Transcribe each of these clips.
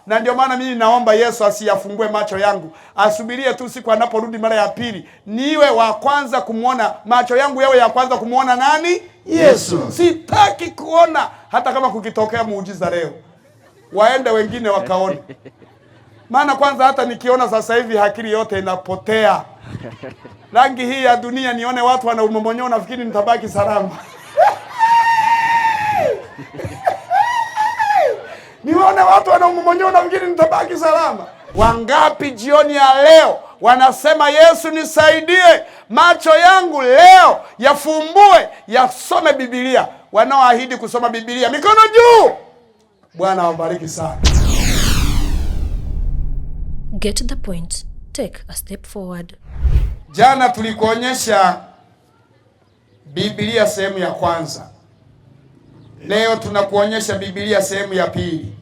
Na ndio maana mimi naomba Yesu asiyafungue macho yangu. Asubirie tu siku anaporudi mara ya pili. Niwe wa kwanza kumuona, macho yangu yawe ya kwanza kumuona nani? Yesu. Sitaki kuona hata kama kukitokea muujiza leo. Waende wengine wakaone. Maana kwanza hata nikiona sasa hivi akili yote inapotea. Rangi hii ya dunia nione watu wanaumomonywa nafikiri nitabaki salama. Nione watu wanaumomonywa nafikiri nitabaki salama. Wangapi jioni ya leo wanasema Yesu nisaidie, macho yangu leo yafumbue, yasome Biblia. Wanaoahidi kusoma Biblia mikono juu. Bwana awabariki sana. Get the point. Take a step forward. Jana tulikuonyesha Biblia sehemu ya kwanza. Leo tunakuonyesha Biblia sehemu ya pili.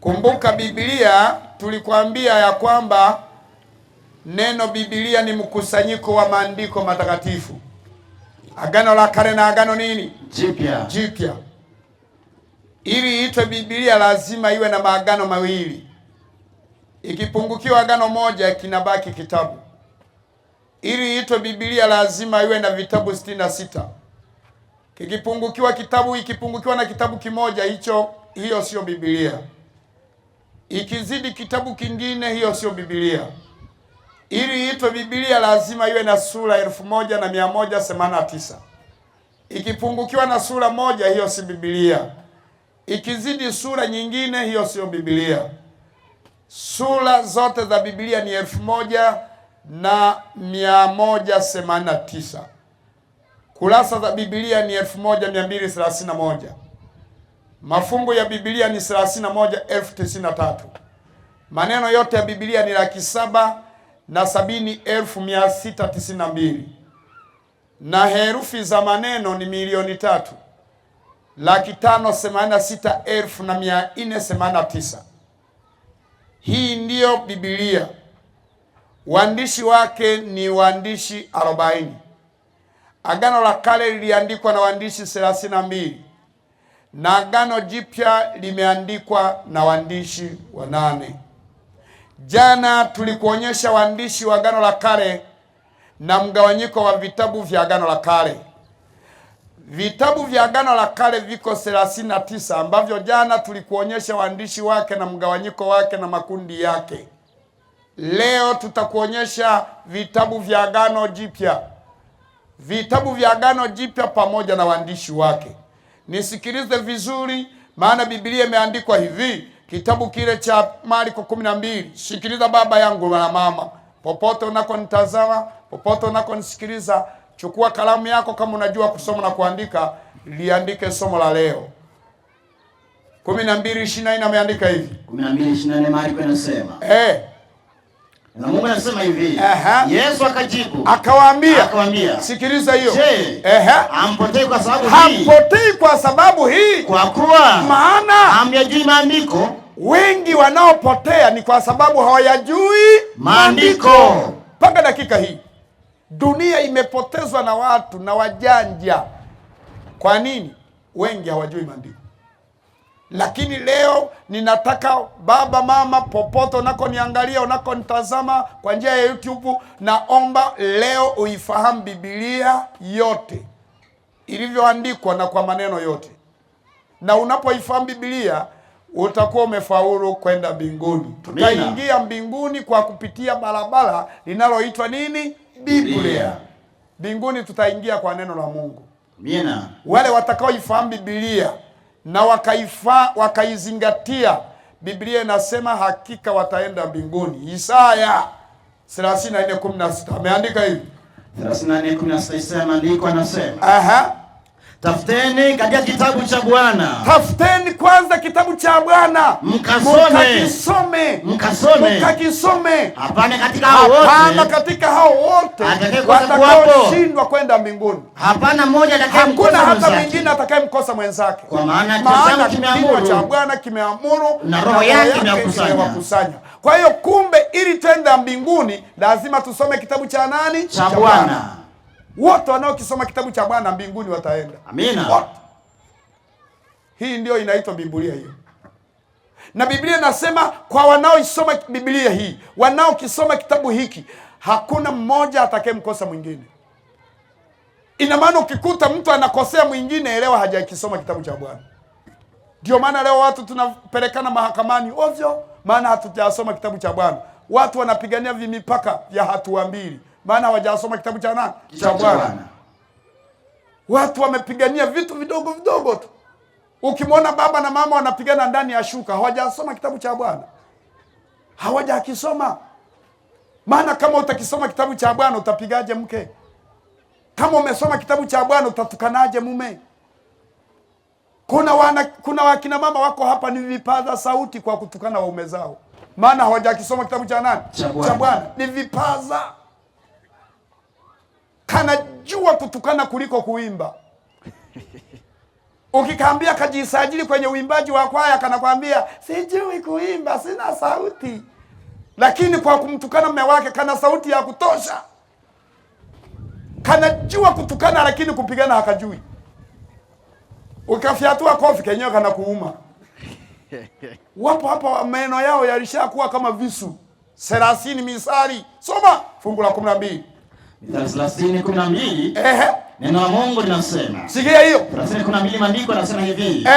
Kumbuka Biblia tulikuambia ya kwamba neno Biblia ni mkusanyiko wa maandiko matakatifu. Agano la Kale na agano nini? Jipya. Ili itwe Biblia lazima iwe na maagano mawili. Ikipungukiwa agano moja kinabaki kitabu. Ili itwe Biblia lazima iwe na vitabu 66. Ikipungukiwa na kitabu kimoja hiyo sio Biblia. Ikizidi kitabu kingine hiyo sio Biblia. Ili itwe Biblia lazima iwe na sura 1189. Ikipungukiwa na sura moja hiyo si Biblia. Ikizidi sura nyingine hiyo sio Biblia. Sura zote za Biblia ni 1189. Kurasa za Biblia ni 1231. Mafungu ya Biblia ni 31,093. Maneno yote ya Biblia ni 770,692. Na herufi za maneno ni 3,586,489. Hii ndiyo Biblia. Waandishi wake ni waandishi 40. Agano la Kale liliandikwa na waandishi 32. Na Agano Jipya limeandikwa na waandishi 8. Jana tulikuonyesha waandishi wa Agano la Kale na mgawanyiko wa vitabu vya Agano la Kale. Vitabu vya Agano la Kale viko 39 ambavyo jana tulikuonyesha waandishi wake na mgawanyiko wake na makundi yake. Leo tutakuonyesha vitabu vya Agano Jipya. Vitabu vya Agano Jipya pamoja na waandishi wake. Nisikilize vizuri maana Biblia imeandikwa hivi. Kitabu kile cha Marko 12. Sikiliza baba yangu na mama. Popote unakonitazama, popote unakonisikiliza, chukua kalamu yako kama unajua kusoma na kuandika, liandike somo la leo. 12:24 ameandika hivi. 12:24 Marko inasema. Na Mungu anasema hivi. Yesu akajibu. Akawaambia. Sikiliza hiyo. Hampotei kwa sababu hii. Hampotei kwa sababu hii. Kwa kuwa maana hamyajui maandiko. Wengi wanaopotea ni kwa sababu hawayajui maandiko. Mpaka dakika hii dunia imepotezwa na watu na wajanja. Kwa nini? Wengi hawajui maandiko. Lakini leo ninataka baba, mama, popote unakoniangalia, unakonitazama kwa njia ya YouTube, naomba leo uifahamu Biblia yote ilivyoandikwa na kwa maneno yote. Na unapoifahamu Biblia utakuwa umefaulu kwenda mbinguni. Tutaingia mbinguni kwa kupitia barabara linaloitwa nini? Biblia. Mbinguni tutaingia kwa neno la Mungu. Amina. Wale watakaoifahamu Biblia na wakaizingatia, Biblia inasema hakika wataenda mbinguni. Isaya 34:16 ameandika hivi. 34:16 maandiko yanasema. Tafuteni katika kitabu cha Bwana. Tafuteni kwanza kitabu cha Bwana. Mkakisome. Hapana katika hao wote. Watakaoshindwa kwenda mbinguni. Hapana mmoja atakayemkosa mwenzake. Hakuna hata mwingine atakayemkosa mwenzake. Kwa maana kitabu kimeamuru cha Bwana kimeamuru na roho yake imewakusanya. Kwa hiyo kumbe ili twende mbinguni lazima tusome kitabu cha nani? Cha Bwana. Wote wanaokisoma kitabu cha Bwana mbinguni wataenda. Amina. Wote. Hii ndio inaitwa Biblia hiyo. Na Biblia inasema kwa wanaoisoma Biblia hii, wanaokisoma kitabu hiki, hakuna mmoja atakayemkosa mwingine. Ina maana ukikuta mtu anakosea mwingine, elewa hajakisoma kitabu cha Bwana. Ndio maana leo watu tunapelekana mahakamani ovyo, maana hatujasoma kitabu cha Bwana. Watu wanapigania vimipaka vya hatua mbili, maana hawajasoma kitabu cha nani? Cha Bwana. Watu wamepigania vitu vidogo vidogo tu. Ukimwona baba na mama wanapigana ndani ya shuka, hawajasoma kitabu cha Bwana. Hawajakisoma. Maana kama utakisoma kitabu cha Bwana utapigaje mke? Kama umesoma kitabu cha Bwana utatukanaje mume? Kuna wakina mama wako hapa ni vipaza sauti kwa kutukana waume zao. Maana hawajakisoma kitabu cha nani? Cha Bwana. Ni vipaza. Kanajua kutukana kuliko kuimba. Ukikaambia kajisajili kwenye uimbaji wa kwaya, kanakwambia sijui kuimba, sina sauti. Lakini kwa kumtukana mume wake kana sauti ya kutosha. Kanajua kutukana lakini kupigana hakajui. Ukafyatua kofi kenyewe kana kuuma. Wapo hapa meno yao yalishakuwa kama visu. 30 misali. Soma fungu la 12. 30:12. Neno la Mungu linasema. Sikia hiyo. 30:12 maandiko yanasema hivi.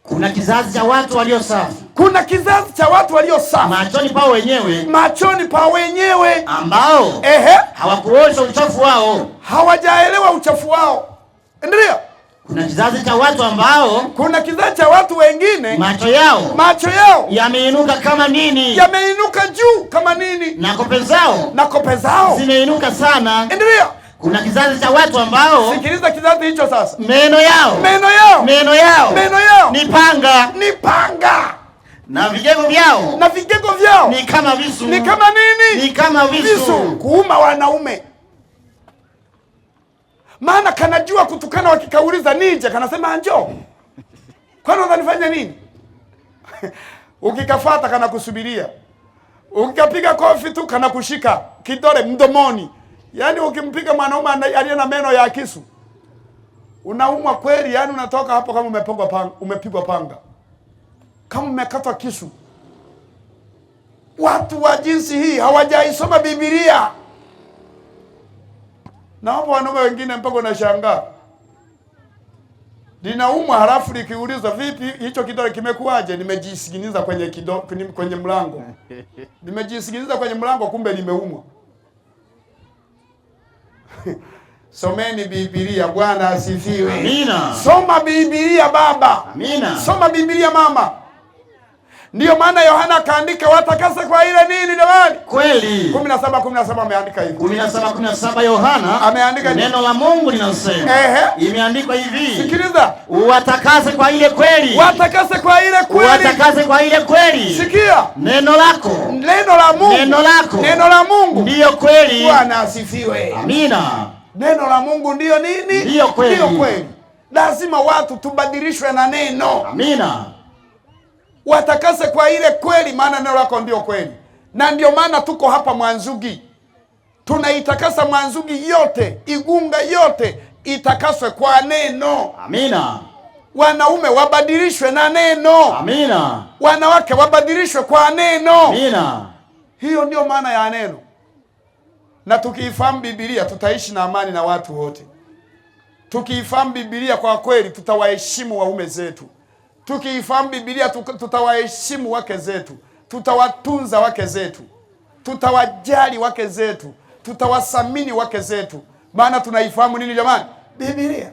Kuna kizazi cha watu walio safi. Kuna kizazi cha watu walio safi. Machoni pao wenyewe. Machoni pao wenyewe. Ambao hawakuosha uchafu wao. Hawajaelewa uchafu wao. Endelea. Kuna kizazi cha watu ambao. Kuna kizazi cha watu wengine. Macho yao yameinuka kama nini? Yameinuka juu kama nini? Na kope zao zimeinuka sana. Endelea. Kuna kizazi cha watu ambao. Sikiliza kizazi hicho sasa. Meno yao ni panga. Na vigego vyao ni kama visu. Ni kama nini? Ni kama visu. Kuuma wanaume. Maana kanajua kutukana, wakikauliza nije kanasema njoo. Kwani unanifanya nini? Ukikafuata kana kusubiria. Ukikapiga kofi tu kana kushika kidole mdomoni. Yaani ukimpiga mwanaume aliye na meno ya kisu, unaumwa kweli, yaani unatoka hapo kama umepigwa panga. Kama umekatwa kisu. Watu wa jinsi hii hawajaisoma Biblia. Na hapo wanaume wengine mpaka unashangaa. Linaumwa halafu likiulizwa vipi hicho kidole kimekuaje? Nimejisiginiza kwenye mlango. Nimejisiginiza kwenye mlango, kumbe limeumwa. Someni Biblia, Bwana asifiwe. Amina. Soma Biblia baba. Amina. Soma Biblia mama. Ndiyo maana Yohana kaandika watakase kwa ile nini jamani? Kweli. 17:17 ameandika hivi. 17:17 Yohana ameandika neno la Mungu linasema. Imeandikwa hivi. Sikiliza. Watakase kwa ile kweli. Watakase kwa ile kweli. Watakase kwa ile kweli. Sikia. Neno lako. Neno la Mungu. Neno la Mungu. Ndiyo kweli. Bwana asifiwe. Amina. Neno la Mungu ndiyo nini? Ndiyo kweli. Ndiyo kweli. Lazima watu tubadilishwe na neno. Amina. Watakase kwa ile kweli, maana neno lako ndio kweli. Na ndio maana tuko hapa Mwanzugi. Tunaitakasa Mwanzugi yote, Igunga yote itakaswe kwa neno. Amina. Wanaume wabadilishwe na neno. Amina. Wanawake wabadilishwe kwa neno. Amina. Hiyo ndio maana ya neno. Na tukiifahamu Biblia tutaishi na amani na watu wote. Tukiifahamu Biblia kwa kweli tutawaheshimu waume zetu. Tukiifahamu Biblia tutawaheshimu wake zetu. Tutawatunza wake zetu. Tutawajali wake zetu. Tutawathamini wake zetu. Maana tunaifahamu nini jamani? Biblia.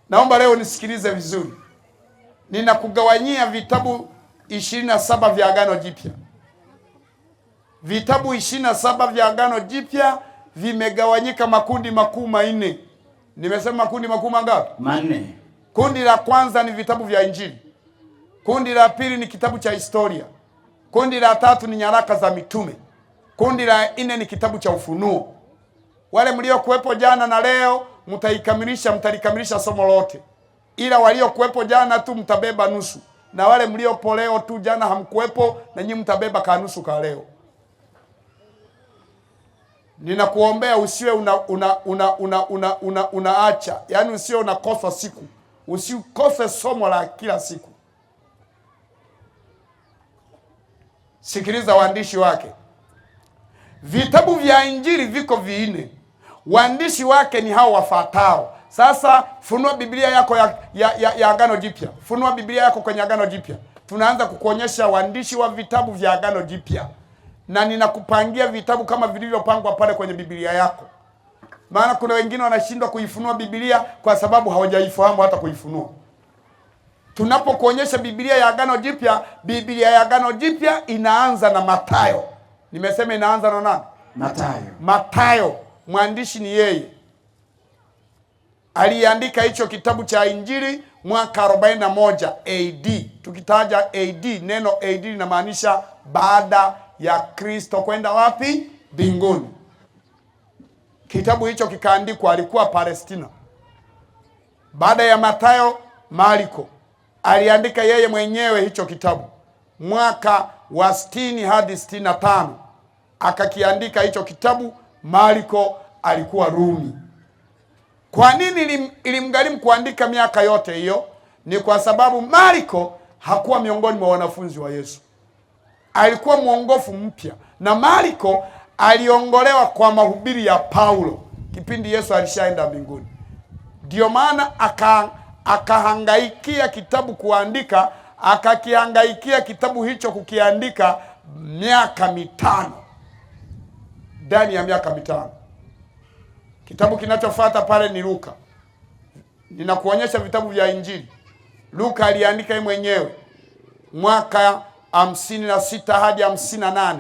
Naomba leo nisikilize vizuri. Ninakugawanyia vitabu 27 vya Agano Jipya. Vitabu 27 vya Agano Jipya vimegawanyika makundi makuu manne. Nimesema makundi makuu mangapi? Manne. Kundi la kwanza ni vitabu vya Injili. Kundi la pili ni kitabu cha historia. Kundi la tatu ni nyaraka za mitume. Kundi la nne ni kitabu cha Ufunuo. Wale mlio kuwepo jana na leo mtalikamilisha somo lote. Ila walio kuwepo jana tu mtabeba nusu. Na wale mlio leo tu jana hamkuwepo na nyinyi mtabeba kanusu ka leo. Ninakuombea usiwe unaacha, yani usiwe unakosa siku. Usikose somo la kila siku. Sikiliza waandishi wake. Vitabu vya Injili viko 4. Waandishi wake ni hao wafuatao. Sasa funua Biblia yako ya Agano Jipya. Funua Biblia yako kwenye Agano Jipya. Tunaanza kukuonyesha waandishi wa vitabu vya Agano Jipya. Na ninakupangia vitabu kama vilivyopangwa pale kwenye Biblia yako. Maana kuna wengine wanashindwa kuifunua Biblia kwa sababu hawajaifahamu hata kuifunua. Tunapokuonyesha Biblia ya Agano Jipya, Biblia ya Agano Jipya inaanza na Mathayo. Nimesema inaanza na nani? Mathayo. Mathayo, mwandishi ni yeye. Aliandika hicho kitabu cha Injili mwaka 41 AD. Tukitaja AD, neno AD linamaanisha baada ya Kristo kwenda wapi? Mbinguni. Kitabu hicho kikaandikwa, alikuwa Palestina. Baada ya Mathayo, Marko aliandika yeye mwenyewe hicho kitabu mwaka wa 60 hadi 65. Akakiandika hicho kitabu. Marko alikuwa Rumi. Kwa nini ilimgharimu kuandika miaka yote hiyo? Ni kwa sababu Marko hakuwa miongoni mwa wanafunzi wa Yesu. Alikuwa mwongofu mpya, na Marko aliongolewa kwa mahubiri ya Paulo kipindi Yesu alishaenda mbinguni. Ndio maana akahangaikia kitabu kuandika, akakihangaikia kitabu hicho kukiandika miaka 5. Ndani ya miaka 5. Kitabu kinachofuata pale ni Luka. Ninakuonyesha vitabu vya Injili. Luka aliandika yeye mwenyewe mwaka 56 hadi 58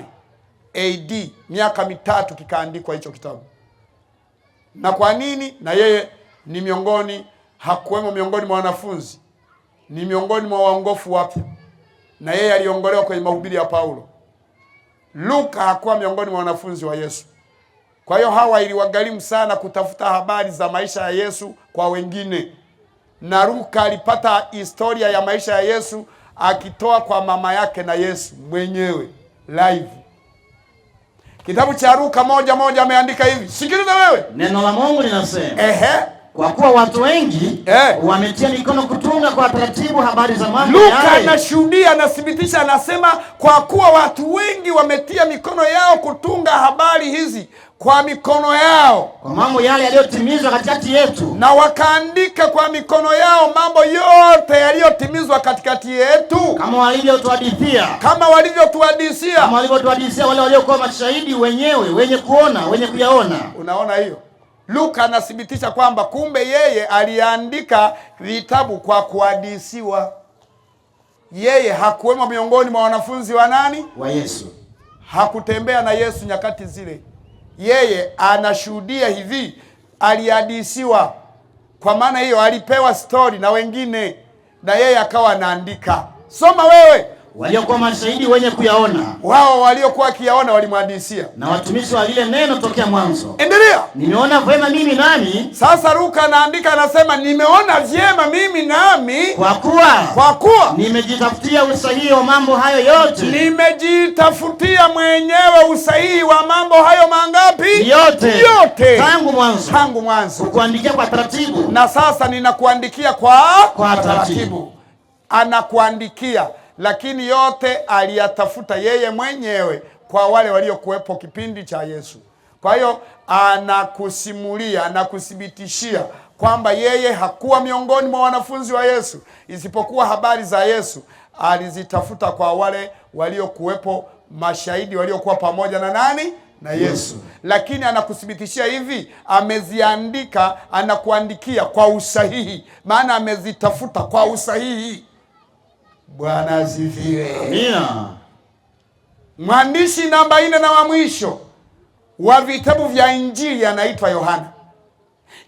AD, miaka 3 kikaandikwa hicho kitabu. Na kwa nini? Na yeye ni hakuwemo miongoni mwa wanafunzi, ni miongoni mwa waongofu wapya, na yeye aliongolewa kwenye mahubiri ya Paulo. Luka hakuwa miongoni mwa wanafunzi wa Yesu. Kwa hiyo hawa iliwagharimu sana kutafuta habari za maisha ya Yesu kwa wengine. Na Luka alipata historia ya maisha ya Yesu akitoa kwa mama yake na Yesu mwenyewe live. Kitabu cha Luka 1:1 ameandika hivi. Sikiliza wewe. Neno la Mungu linasema, kwa kuwa watu wengi wametia mikono kutunga kwa taratibu habari za mambo yale. Luka anashuhudia, anathibitisha, anasema kwa kuwa watu wengi wametia mikono yao kutunga habari hizi kwa mikono yao, kwa mambo yale yaliyotimizwa katikati yetu, na wakaandika kwa mikono yao mambo yote yaliyotimizwa katikati yetu, kama walivyotuhadithia, kama walivyotuhadithia wale waliokuwa mashahidi wenyewe, wenye kuona, wenye kuyaona. Unaona hiyo? Luka anathibitisha kwamba kumbe yeye aliandika vitabu kwa kuhadithiwa. Yeye hakuwemo miongoni mwa wanafunzi wa nani? Wa Yesu. Hakutembea na Yesu nyakati zile. Yeye anashuhudia hivi, alihadithiwa. Kwa maana hiyo alipewa story na wengine, na yeye akawa anaandika. Soma wewe. Waliokuwa mashahidi wenye kuyaona. Wao waliokuwa kiyaona walimhadithia. Na watumishi wa lile neno tokea mwanzo. Endelea. Nimeona vyema mimi nami. Sasa Luka anaandika, anasema nimeona vyema mimi nami. Kwa kuwa nimejitafutia usahihi wa mambo hayo yote. Nimejitafutia mwenyewe usahihi wa mambo hayo mangapi? Yote. Tangu mwanzo. Kukuandikia kwa taratibu. Na sasa ninakuandikia kwa taratibu. Anakuandikia. Lakini yote aliyatafuta yeye mwenyewe kwa wale waliokuwepo kipindi cha Yesu. Kwa hiyo anakusimulia, anakuthibitishia kwamba yeye hakuwa miongoni mwa wanafunzi wa Yesu, isipokuwa habari za Yesu alizitafuta kwa wale waliokuwepo, mashahidi waliokuwa pamoja na nani? Na Yesu. Lakini anakuthibitishia hivi, ameziandika, anakuandikia kwa usahihi, maana amezitafuta kwa usahihi. Bwana asifiwe. Amina. Mwandishi namba 4 na wa mwisho wa vitabu vya Injili anaitwa Yohana.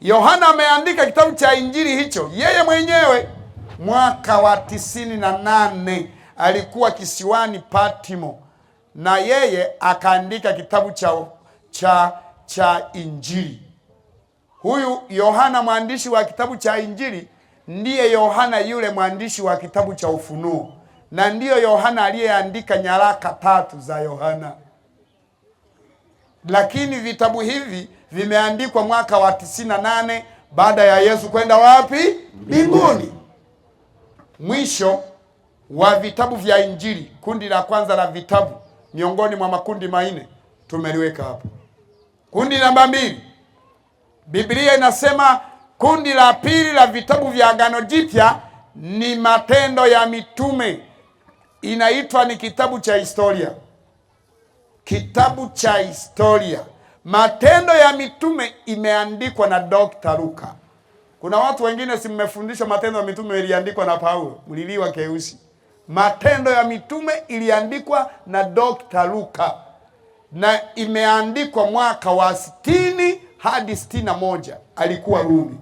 Yohana ameandika kitabu cha Injili hicho yeye mwenyewe mwaka wa 98. Alikuwa kisiwani Patmo, na yeye akaandika kitabu cha Injili. Huyu Yohana mwandishi wa kitabu cha Injili ndiye Yohana yule mwandishi wa kitabu cha Ufunuo, na ndiyo Yohana aliyeandika nyaraka 3 za Yohana. Lakini vitabu hivi vimeandikwa mwaka wa 98 baada ya Yesu kwenda wapi? Mbinguni. Mwisho wa vitabu vya Injili, kundi la kwanza la vitabu miongoni mwa makundi manne tumeliweka hapo. Kundi namba 2, Biblia inasema kundi la pili la vitabu vya Agano Jipya ni Matendo ya Mitume. Inaitwa ni kitabu cha historia. Kitabu cha historia. Matendo ya Mitume imeandikwa na Dr. Luka. Kuna watu wengine si mmefundishwa Matendo ya Mitume iliandikwa na Paulo, mliliwa keusi. Matendo ya Mitume iliandikwa na Dr. Luka. Na imeandikwa mwaka wa 60 hadi 61. Alikuwa Rumi.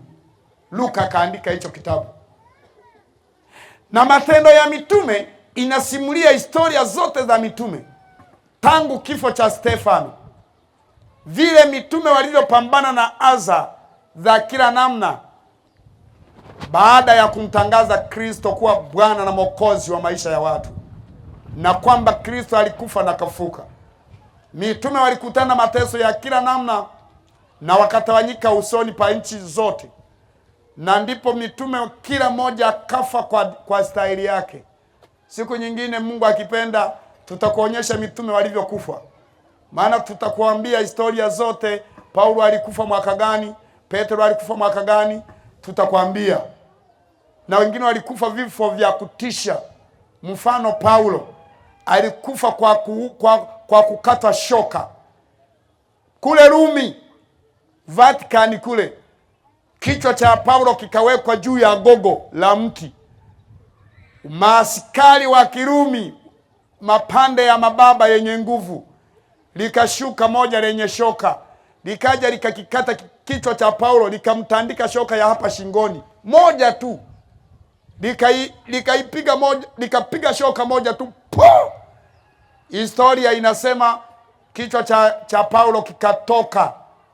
Luka kaandika hicho kitabu. Na Matendo ya Mitume inasimulia historia zote za mitume. Tangu kifo cha Stefano. Vile mitume walivyopambana na adha za kila namna baada ya kumtangaza Kristo kuwa Bwana na Mwokozi wa maisha ya watu, na kwamba Kristo alikufa na kafuka. Mitume walikutana mateso ya kila namna na wakatawanyika usoni pa nchi zote, na ndipo mitume kila moja kafa kwa staili yake. Siku nyingine Mungu akipenda tutakuonyesha mitume walivyokufa. Maana tutakuambia historia zote. Paulo alikufa mwaka gani, Petro alikufa mwaka gani, tutakwambia. Na wengine walikufa vifo vya kutisha. Mfano Paulo alikufa kwa kukata shoka. Kule Rumi, Vatican kule, kichwa cha Paulo kikawekwa juu ya gogo la mti. Maaskari wa Kirumi, mapande ya mababa yenye nguvu, likashuka moja lenye shoka, likaja likakikata kichwa cha Paulo, likamtandika shoka ya hapa shingoni moja tu, likaipiga moja, likapiga shoka moja tu. Historia inasema kichwa cha Paulo kikatoka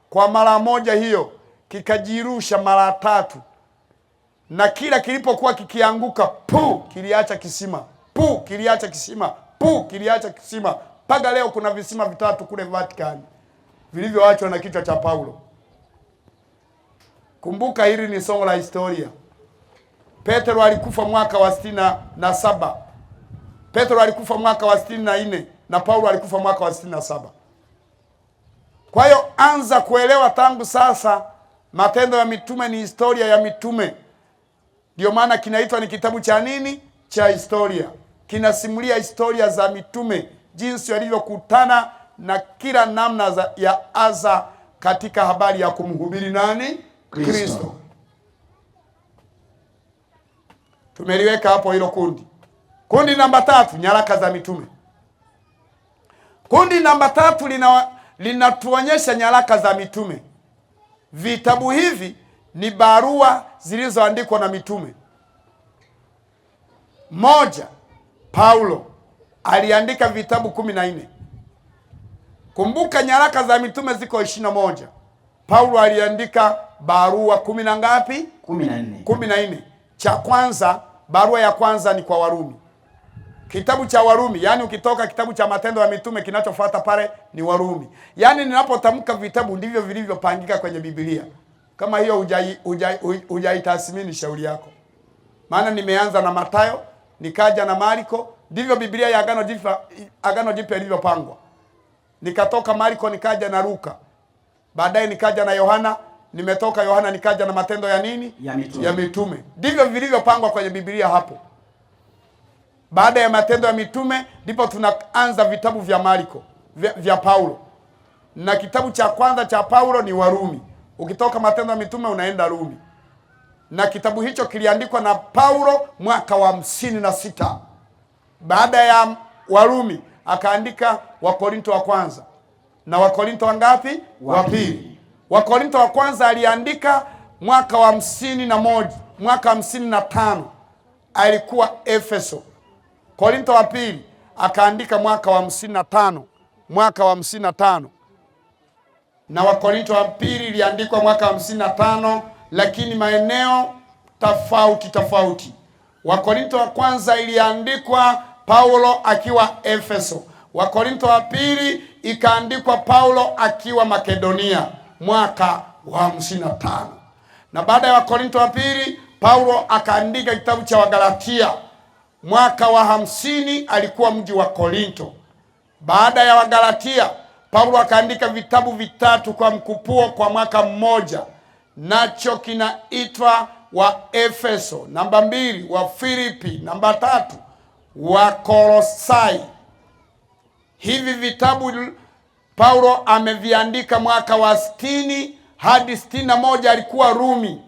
kwa mara moja hiyo, kikajirusha mara 3, na kila kilipokuwa kikianguka kiliacha kisima, kiliacha kisima, kiliacha kisima. Mpaka leo kuna visima 3 kule Vatican vilivyoachwa na kichwa cha Paulo. Kumbuka hili ni somo la historia. Petro alikufa mwaka wa 67. Petro alikufa mwaka wa 64 na Paulo alikufa mwaka wa 67. Kwa hiyo anza kuelewa tangu sasa, Matendo ya Mitume ni historia ya mitume. Ndio maana kinaitwa ni kitabu cha nini? Cha historia. Kinasimulia historia za mitume, jinsi walivyokutana na kila namna ya adha katika habari ya kumhubiri nani? Kristo. Tumeliweka hapo hilo kundi. Kundi namba 3, nyaraka za mitume. Kundi namba 3 linatuonyesha nyaraka za mitume. Vitabu hivi ni barua zilizoandikwa na mitume. Moja, Paulo aliandika vitabu 14. Kumbuka nyaraka za mitume ziko 21. Paulo aliandika barua 10 na ngapi? 14. Cha kwanza, barua ya kwanza ni kwa Warumi. Kitabu cha Warumi, yani ukitoka kitabu cha Matendo ya Mitume kinachofuata pale ni Warumi. Yani ninapotamka vitabu ndivyo vilivyopangika kwenye Biblia. Kama hiyo hujaitathmini shauri yako. Maana nimeanza na Mathayo, nikaja na Marko, ndivyo Biblia ya Agano Jipya ilivyopangwa. Nikatoka Marko nikaja na Luka. Baadaye nikaja na Yohana, nimetoka Yohana nikaja na Matendo ya nini? Ya Mitume. Ndivyo vilivyopangwa kwenye Biblia hapo. Baada ya Matendo ya Mitume ndipo tunaanza vitabu vya Marko, vya Paulo. Na kitabu cha kwanza cha Paulo ni Warumi. Ukitoka Matendo ya Mitume unaenda Rumi. Na kitabu hicho kiliandikwa na Paulo mwaka wa 56. Baada ya Warumi akaandika Wakorinto wa kwanza. Na Wakorinto wangapi? Wa pili. Wakorinto wa kwanza aliandika mwaka wa 51, mwaka 55. Alikuwa Efeso. Korinto wa pili akaandika mwaka wa 55, mwaka wa 55. Na Wakorinto wa pili iliandikwa mwaka wa 55, lakini maeneo tofauti. Wakorinto wa kwanza iliandikwa Paulo akiwa Efeso. Wakorinto wa pili ikaandikwa Paulo akiwa Makedonia mwaka wa 55. Na baada ya Wakorinto wa pili, Paulo akaandika kitabu cha Wagalatia. Mwaka wa 50 alikuwa mji wa Korinto. Baada ya Wagalatia, Paulo akaandika vitabu vitatu kwa mkupuo kwa mwaka mmoja. Nacho kinaitwa wa Efeso, namba 2, wa Filipi, namba 3, wa Kolosai. Hivi vitabu Paulo ameviandika mwaka wa 60 hadi 61 alikuwa Rumi.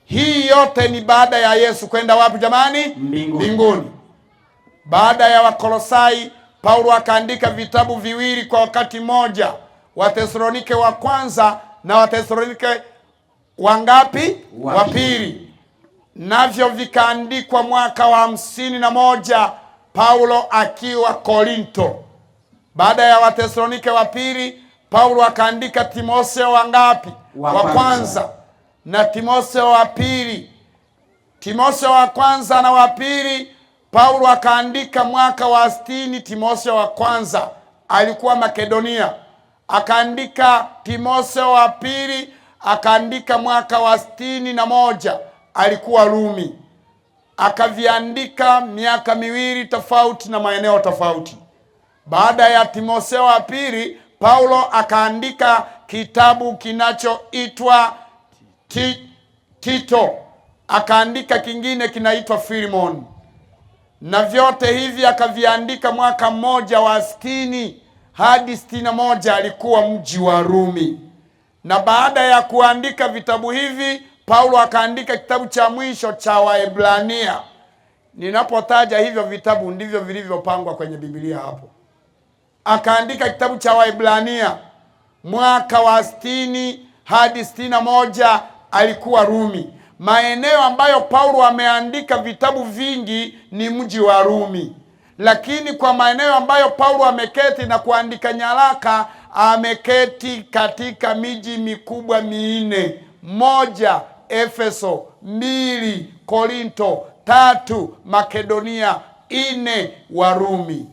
Hii yote ni baada ya Yesu kwenda wapi jamani? Mbinguni. Baada ya Wakolosai, Paulo akaandika vitabu viwili kwa wakati mmoja, Wathesalonike wa kwanza na Wathesalonike wangapi? Wa pili. Navyo vikaandikwa mwaka wa 51 Paulo akiwa Korinto. Baada ya Wathesalonike wa pili, Paulo akaandika Timotheo wangapi? Wa kwanza na Timotheo wa pili. Timotheo wa kwanza na wa pili Paulo akaandika mwaka wa 60. Timotheo wa kwanza alikuwa Makedonia, akaandika Timotheo wa pili akaandika mwaka wa 61 alikuwa Rumi. Akaviandika miaka miwili tofauti na maeneo tofauti. Baada ya Timotheo wa pili, Paulo akaandika kitabu kinachoitwa Tito, akaandika kingine kinaitwa Filemoni, na vyote hivi akaviandika mwaka mmoja wa 60 hadi 61 alikuwa mji wa Rumi. Na baada ya kuandika vitabu hivi, Paulo akaandika kitabu cha mwisho cha Waebrania. Ninapotaja hivyo vitabu ndivyo vilivyopangwa kwenye Biblia hapo. Akaandika kitabu cha Waebrania mwaka wa 60 hadi 61 alikuwa Rumi. Maeneo ambayo Paulo ameandika vitabu vingi ni mji wa Rumi. Lakini kwa maeneo ambayo Paulo ameketi na kuandika nyaraka, ameketi katika miji mikubwa 4. 1 Efeso, 2 Korinto, 3 Makedonia, 4 Warumi.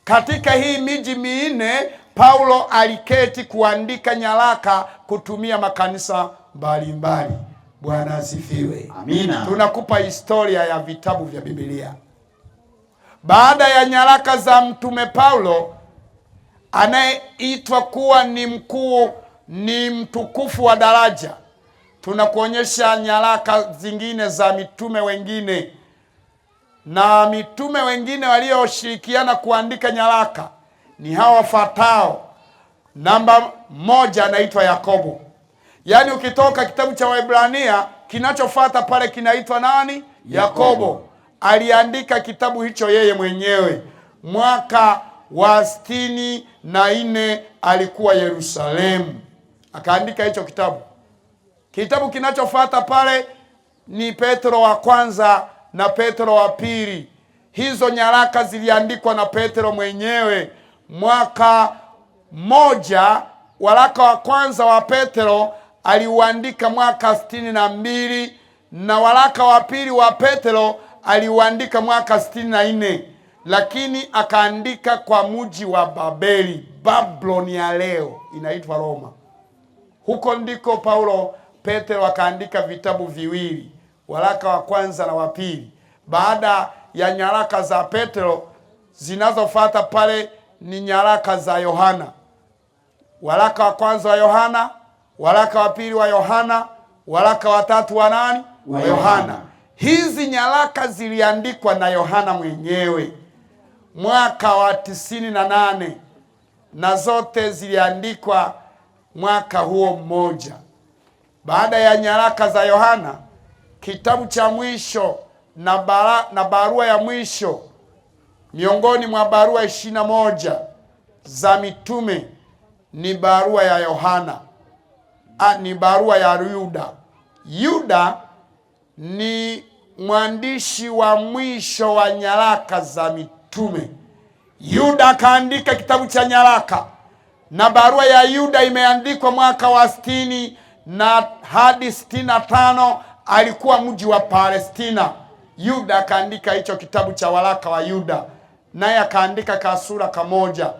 Katika hii miji 4 Paulo aliketi kuandika nyaraka kutumia makanisa mbalimbali. Bwana asifiwe. Amina. Tunakupa historia ya vitabu vya Biblia. Baada ya nyaraka za mtume Paulo anayeitwa kuwa ni mkuu, ni mtukufu wa daraja, tunakuonyesha nyaraka zingine za mitume wengine. Na mitume wengine walioshirikiana kuandika nyaraka ni hawa wafuatao. Namba 1 anaitwa Yakobo. Yaani ukitoka kitabu cha Waebrania, kinachofuata pale kinaitwa nani? Yakobo. Aliandika kitabu hicho yeye mwenyewe. Mwaka wa 64 alikuwa Yerusalemu, akaandika hicho kitabu. Kitabu kinachofuata pale ni Petro wa kwanza na Petro wa pili. Hizo nyaraka ziliandikwa na Petro mwenyewe. Mwaka 1 waraka wa kwanza wa Petro aliuandika mwaka 62 na waraka wa pili wa Petro aliuandika mwaka 64, lakini akaandika kwa mji wa Babeli. Babylon ya leo inaitwa Roma. Huko ndiko Petro akaandika vitabu viwili, waraka wa kwanza na wa pili. Baada ya nyaraka za Petro, zinazofuata pale ni nyaraka za Yohana. Waraka wa kwanza wa Yohana, waraka wa pili wa Yohana, waraka wa tatu wa nani? Wa Yohana. Hizi nyaraka ziliandikwa na Yohana mwenyewe mwaka wa 98 na zote ziliandikwa mwaka huo mmoja. Baada ya nyaraka za Yohana, kitabu cha mwisho na barua ya mwisho miongoni mwa barua 21 za mitume ni barua ya Yohana. Ni barua ya Yuda. Yuda ni mwandishi wa mwisho wa nyaraka za mitume. Yuda akaandika kitabu cha nyaraka, na barua ya Yuda imeandikwa mwaka wa 60 na hadi 65 alikuwa mji wa Palestina. Yuda akaandika hicho kitabu cha waraka wa Yuda, naye akaandika kasura kamoja.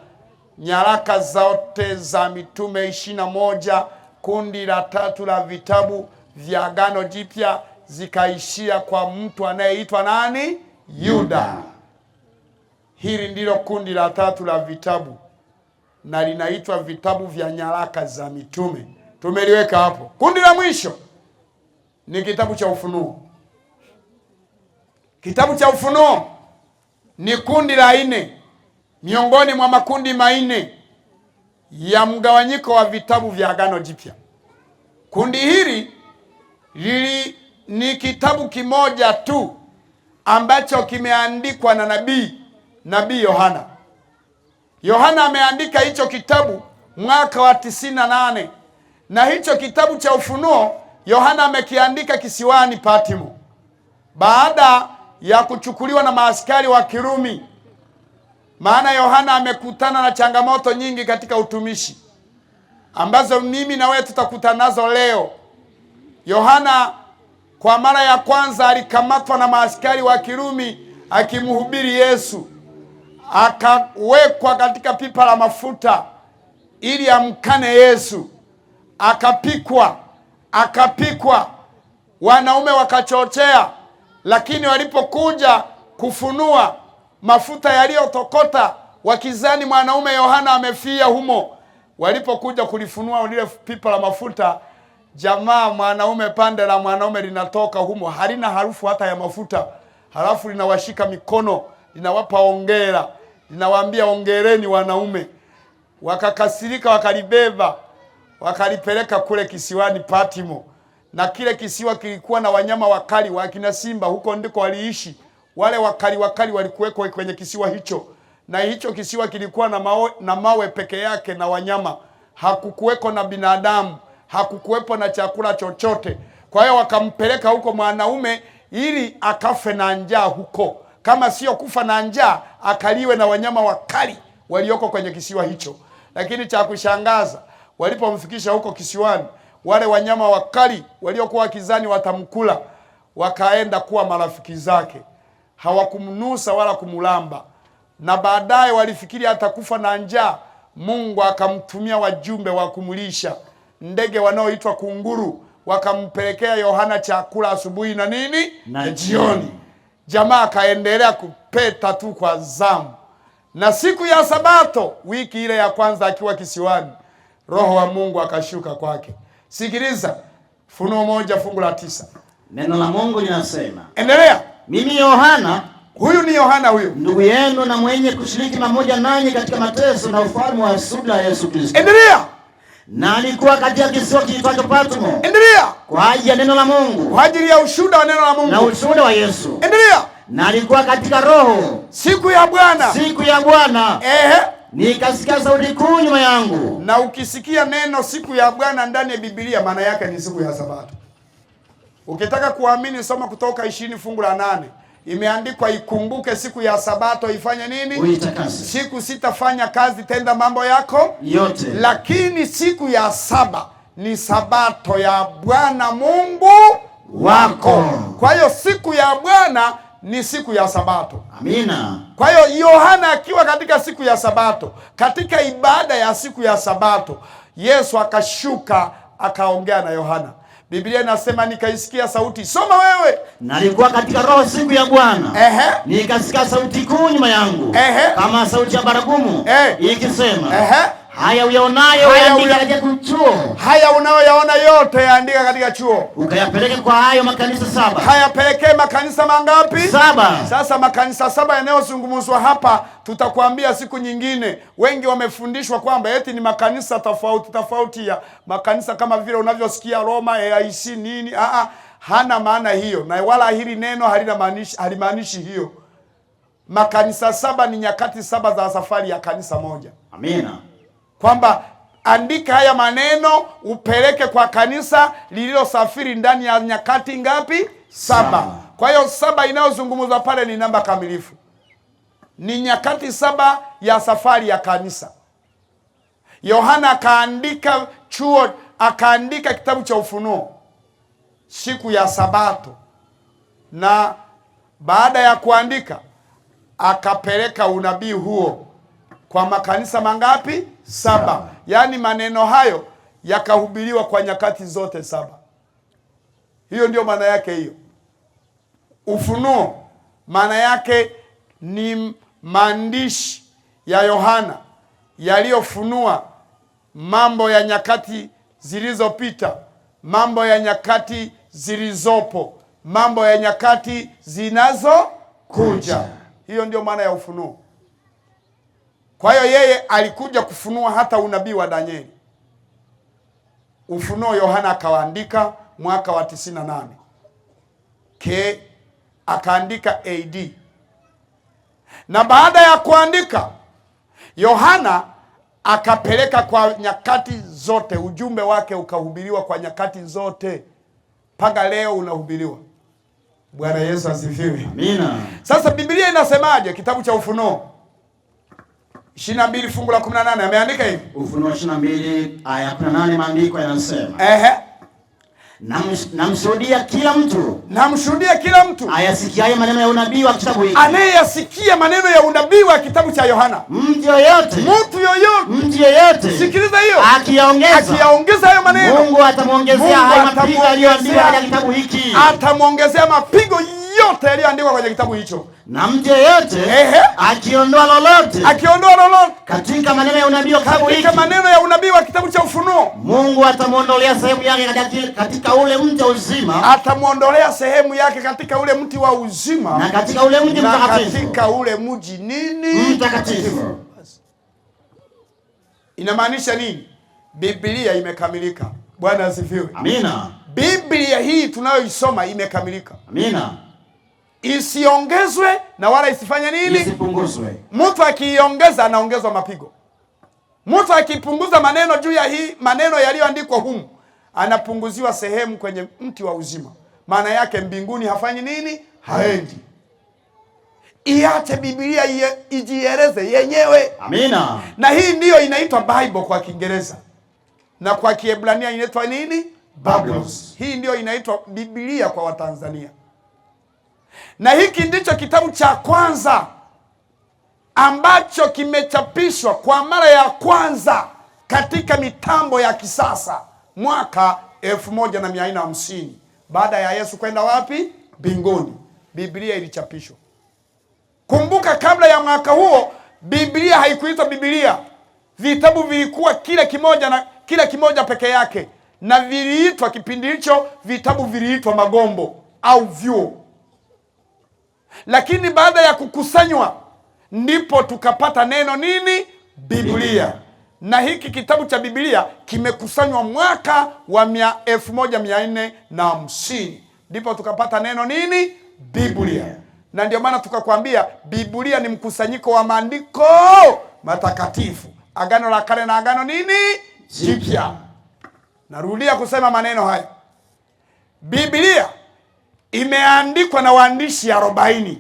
Nyaraka zote za mitume 21, kundi la 3 la vitabu vya Agano Jipya zikaishia kwa mtu anayeitwa nani? Yuda. Hili ndilo kundi la tatu la vitabu na linaitwa vitabu vya nyaraka za mitume. Tumeliweka hapo. Kundi la mwisho ni kitabu cha Ufunuo. Kitabu cha Ufunuo ni kundi la 4 miongoni mwa makundi manne ya mgawanyiko wa vitabu vya Agano Jipya. Kundi hili ni kitabu kimoja tu ambacho kimeandikwa na nabii Yohana. Yohana ameandika hicho kitabu mwaka wa 98, na hicho kitabu cha Ufunuo Yohana amekiandika kisiwani Patmo baada ya kuchukuliwa na maaskari wa Kirumi. Maana Yohana amekutana na changamoto nyingi katika utumishi ambazo mimi na wewe tutakutana nazo leo. Yohana kwa mara ya kwanza alikamatwa na maaskari wa Kirumi akimhubiri Yesu. Akawekwa katika pipa la mafuta ili amkane Yesu. Akapikwa. Wanaume wakachochea, lakini walipokuja kufunua mafuta yaliyotokota wakizani mwanaume Yohana amefia humo, walipokuja kulifunua lile pipa la mafuta, jamaa mwanaume, pande la mwanaume linatoka humo, halina harufu hata ya mafuta. Halafu linawashika mikono, linawapa hongera, linawaambia hongereni wanaume. Wakakasirika, wakalibeba, wakalipeleka kule kisiwani Patmo. Na kile kisiwa kilikuwa na wanyama wakali wa kina simba, huko ndiko waliishi. Wale wakali walikuweko kwenye kisiwa hicho. Na hicho kisiwa kilikuwa na mawe peke yake na wanyama. Hakukuweko na binadamu, hakukuwepo na chakula chochote. Kwa hiyo wakampeleka huko mwanaume ili akafe na njaa huko. Kama sio kufa na njaa, akaliwe na wanyama wakali walioko kwenye kisiwa hicho. Lakini cha kushangaza, walipomfikisha huko kisiwani, wale wanyama wakali waliokuwa wakizani watamkula wakaenda kuwa marafiki zake. Hawakumnusa wala kumulamba. Na baadaye walifikiri atakufa na njaa. Mungu akamtumia wajumbe wa kumulisha, ndege wanaoitwa kunguru, wakampelekea Yohana chakula asubuhi na nini? Na jioni. Jamaa akaendelea kupeta tu kwa zamu. Na siku ya Sabato, wiki ile ya kwanza akiwa kisiwani, Roho wa Mungu akashuka kwake. Sikiliza, Ufunuo 1 fungu la 9. Neno la Mungu linasema, endelea. Mimi Yohana, huyu ni Yohana huyu, ndugu yenu na mwenye kushiriki pamoja nanyi katika mateso na ufalme wa subira ya Yesu Kristo. Endelea. Na alikuwa katika kisiwa kiitwacho Patmo. Endelea. Kwa ajili ya neno la Mungu, kwa ajili ya ushuhuda wa neno la Mungu na ushuhuda wa Yesu. Endelea. Na alikuwa katika roho siku ya Bwana. Siku ya Bwana. Nikasikia sauti kuu nyuma yangu. Na ukisikia neno siku ya Bwana ndani ya Biblia, maana yake ni siku ya Sabato. Ukitaka kuamini, soma Kutoka 20 fungu la 8. Imeandikwa, ikumbuke siku ya Sabato ifanye nini? Uitakase. Siku 6 fanya kazi, tenda mambo yako yote. Lakini siku ya 7 ni Sabato ya Bwana Mungu wako. Kwa hiyo siku ya Bwana ni siku ya Sabato. Amina. Kwa hiyo Yohana akiwa katika siku ya Sabato, katika ibada ya siku ya Sabato, Yesu akashuka akaongea na Yohana. Biblia inasema, nikaisikia sauti, soma wewe. Na alikuwa katika roho siku ya Bwana. Nikasikia sauti kuu nyuma yangu. Kama sauti ya baragumu. Ikisema, haya uyaonayo yaandika katika chuo. Haya unayoyaona yote yaandika katika chuo. Ukayapeleke kwa hayo makanisa 7. Hayapelekee makanisa mangapi? 7. Sasa makanisa 7 yanayozungumzwa hapa tutakwambia siku nyingine. Wengi wamefundishwa kwamba eti ni makanisa tofauti ya makanisa kama vile unavyosikia Roma, AIC nini. Hana maana hiyo, na wala hili neno halimaanishi hiyo. Makanisa 7 ni nyakati 7 za safari ya kanisa moja. Amina. Kwamba andika haya maneno upeleke kwa kanisa lililosafiri ndani ya nyakati ngapi? 7. Kwa hiyo 7 inayozungumzwa pale ni namba kamilifu. Ni nyakati 7 ya safari ya kanisa. Yohana akaandika akaandika kitabu cha Ufunuo siku ya Sabato. Na baada ya kuandika akapeleka unabii huo kwa makanisa mangapi? 7. Yaani maneno hayo yakahubiriwa kwa nyakati zote 7. Hiyo ndio maana yake hiyo. Ufunuo maana yake ni maandishi ya Yohana yaliyofunua mambo ya nyakati zilizopita, mambo ya nyakati zilizopo, mambo ya nyakati zinazokuja. Hiyo ndio maana ya ufunuo. Kwa hiyo yeye alikuja kufunua hata unabii wa Danieli. Ufunuo Yohana akaandika mwaka wa 98. Akaandika AD. Na baada ya kuandika, Yohana akapeleka kwa nyakati zote, ujumbe wake ukahubiriwa kwa nyakati zote. Mpaka leo unahubiriwa. Bwana Yesu asifiwe. Amina. Sasa Biblia inasemaje? Kitabu cha Ufunuo 22 fungu la 18 ameandika hivi. Ufunuo 22 aya 18 maandiko yanasema. Namshuhudia kila mtu ayasikiaye maneno ya unabii wa kitabu hiki. Anayesikia maneno ya unabii wa kitabu cha Yohana. Mtu yoyote. Sikiliza hiyo. Akiyaongeza hayo maneno, Mungu atamuongezea hayo mapigo yaliyoandikwa katika kitabu hiki. Atamuongezea mapigo yote yaliyoandikwa kwenye kitabu hicho. Na mtu yeyote akiondoa lolote katika maneno ya unabii wa kitabu hiki, maneno ya unabii wa kitabu cha Ufunuo, Mungu atamuondolea sehemu yake katika ule mti wa uzima. Atamuondolea sehemu yake katika ule mti wa uzima, na katika ule mji mtakatifu, katika ule mji nini? Mtakatifu. Inamaanisha nini? Biblia imekamilika. Bwana asifiwe. Amina. Biblia hii tunayoisoma imekamilika. Amina. Isiongezwe na wala isifanye nini? Isipunguzwe. Mtu akiongeza anaongezwa mapigo. Mtu akipunguza maneno juu ya hii maneno yaliyoandikwa humu, anapunguziwa sehemu kwenye mti wa uzima. Maana yake mbinguni hafanyi nini? Haendi. Iache Biblia ijieleze yenyewe. Amina. Na hii ndiyo inaitwa Bible kwa Kiingereza. Na kwa Kiebrania inaitwa nini? Bibles. Hii ndiyo inaitwa Biblia kwa Watanzania. Na hiki ndicho kitabu cha kwanza ambacho kimechapishwa kwa mara ya kwanza katika mitambo ya kisasa mwaka 1450 baada ya Yesu kwenda wapi? Mbinguni. Biblia ilichapishwa. Kumbuka, kabla ya mwaka huo Biblia haikuitwa Biblia. Vitabu vilikuwa kila kimoja peke yake, na viliitwa kipindi hicho, vitabu viliitwa magombo au vyuo. Lakini baada ya kukusanywa ndipo tukapata neno nini? Biblia. Na hiki kitabu cha Biblia kimekusanywa mwaka wa 1450 ndipo tukapata neno nini? Biblia. Na ndio maana tukakwambia Biblia ni mkusanyiko wa maandiko matakatifu, Agano la Kale na Agano nini? Jipya. Narudia kusema maneno haya. Biblia imeandikwa na waandishi 40.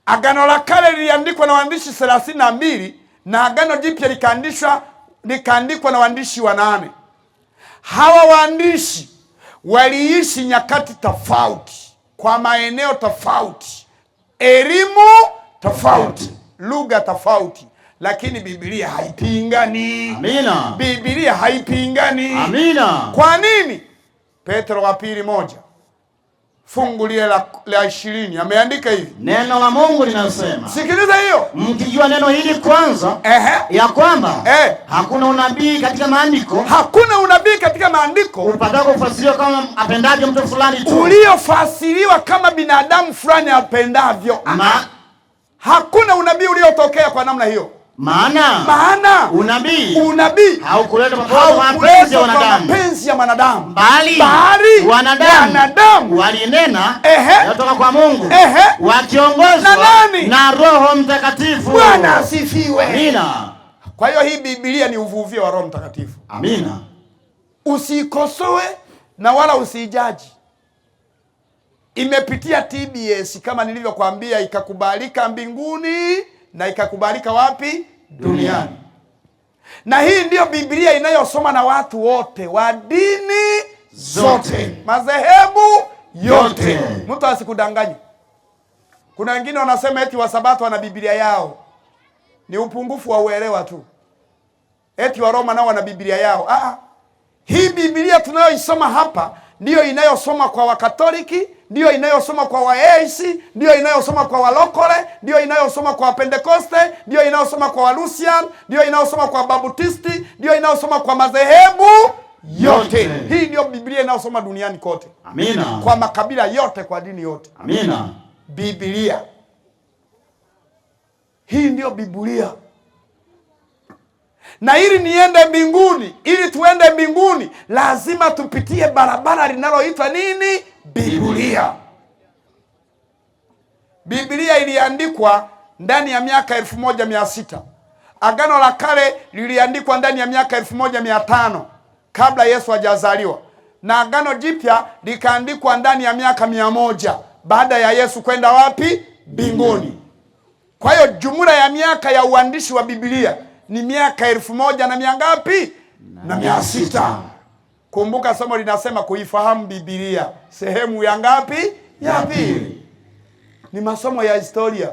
Agano la Kale liliandikwa na waandishi 32 na Agano Jipya likaandikwa na waandishi 8. Hawa waandishi waliishi nyakati tofauti, kwa maeneo tofauti, elimu tofauti, lugha tofauti, lakini Biblia haipingani. Amina. Biblia haipingani. Amina. Kwa nini? Petro wa pili 1 fungu la 20 ameandika hivi. Neno la Mungu linasema. Sikiliza hiyo. Mkijua neno hili kwanza, ya kwamba hakuna unabii katika maandiko. Hakuna unabii katika maandiko upatao kufasiriwa kama apendavyo mtu fulani tu. Uliofasiriwa kama binadamu fulani apendavyo. Hakuna unabii uliotokea kwa namna hiyo. Maana unabii haukuletwa kwa mapenzi ya wanadamu, bali wanadamu walinena kutoka kwa Mungu wakiongozwa na Roho Mtakatifu. Bwana asifiwe. Amina. Kwa hiyo hii Biblia ni uvuvio wa Roho Mtakatifu. Amina. Usikosoe na wala usijaji. Imepitia TBS kama nilivyokuambia, ikakubalika mbinguni na ikakubalika wapi? Duniani. Na hii ndiyo Biblia inayosoma na watu wote wa dini zote, madhehebu yote. Mtu asikudanganye. Kuna wengine wanasema eti Wasabato wana Biblia yao. Ni upungufu wa uelewa tu. Eti Waroma nao wana Biblia yao. Hii Biblia tunayoisoma hapa ndiyo inayosoma kwa Wakatoliki, ndiyo inayosoma kwa Waesi, ndiyo inayosoma kwa Walokole, ndiyo inayosoma kwa Pentekoste, ndiyo inayosoma kwa Walusian, ndiyo inayosoma kwa Babutisti, ndiyo inayosoma kwa madhehebu yote. Hii ndiyo Biblia inayosoma duniani kote. Amina. Kwa makabila yote, kwa dini yote. Amina. Biblia. Hii ndiyo Biblia. Na ili niende mbinguni, ili tuende mbinguni, lazima tupitie barabara linaloitwa nini? Biblia. Biblia iliandikwa ndani ya miaka 1600. Agano la Kale liliandikwa ndani ya miaka 1500 kabla Yesu hajazaliwa. Na Agano Jipya likaandikwa ndani ya miaka 100 baada ya Yesu kwenda wapi? Mbinguni. Kwa hiyo jumla ya miaka ya uandishi wa Biblia ni miaka 1000 na miangapi? Na 600. Kumbuka somo linasema kuifahamu Biblia. Sehemu ya ngapi? Ya pili. Ni masomo ya historia.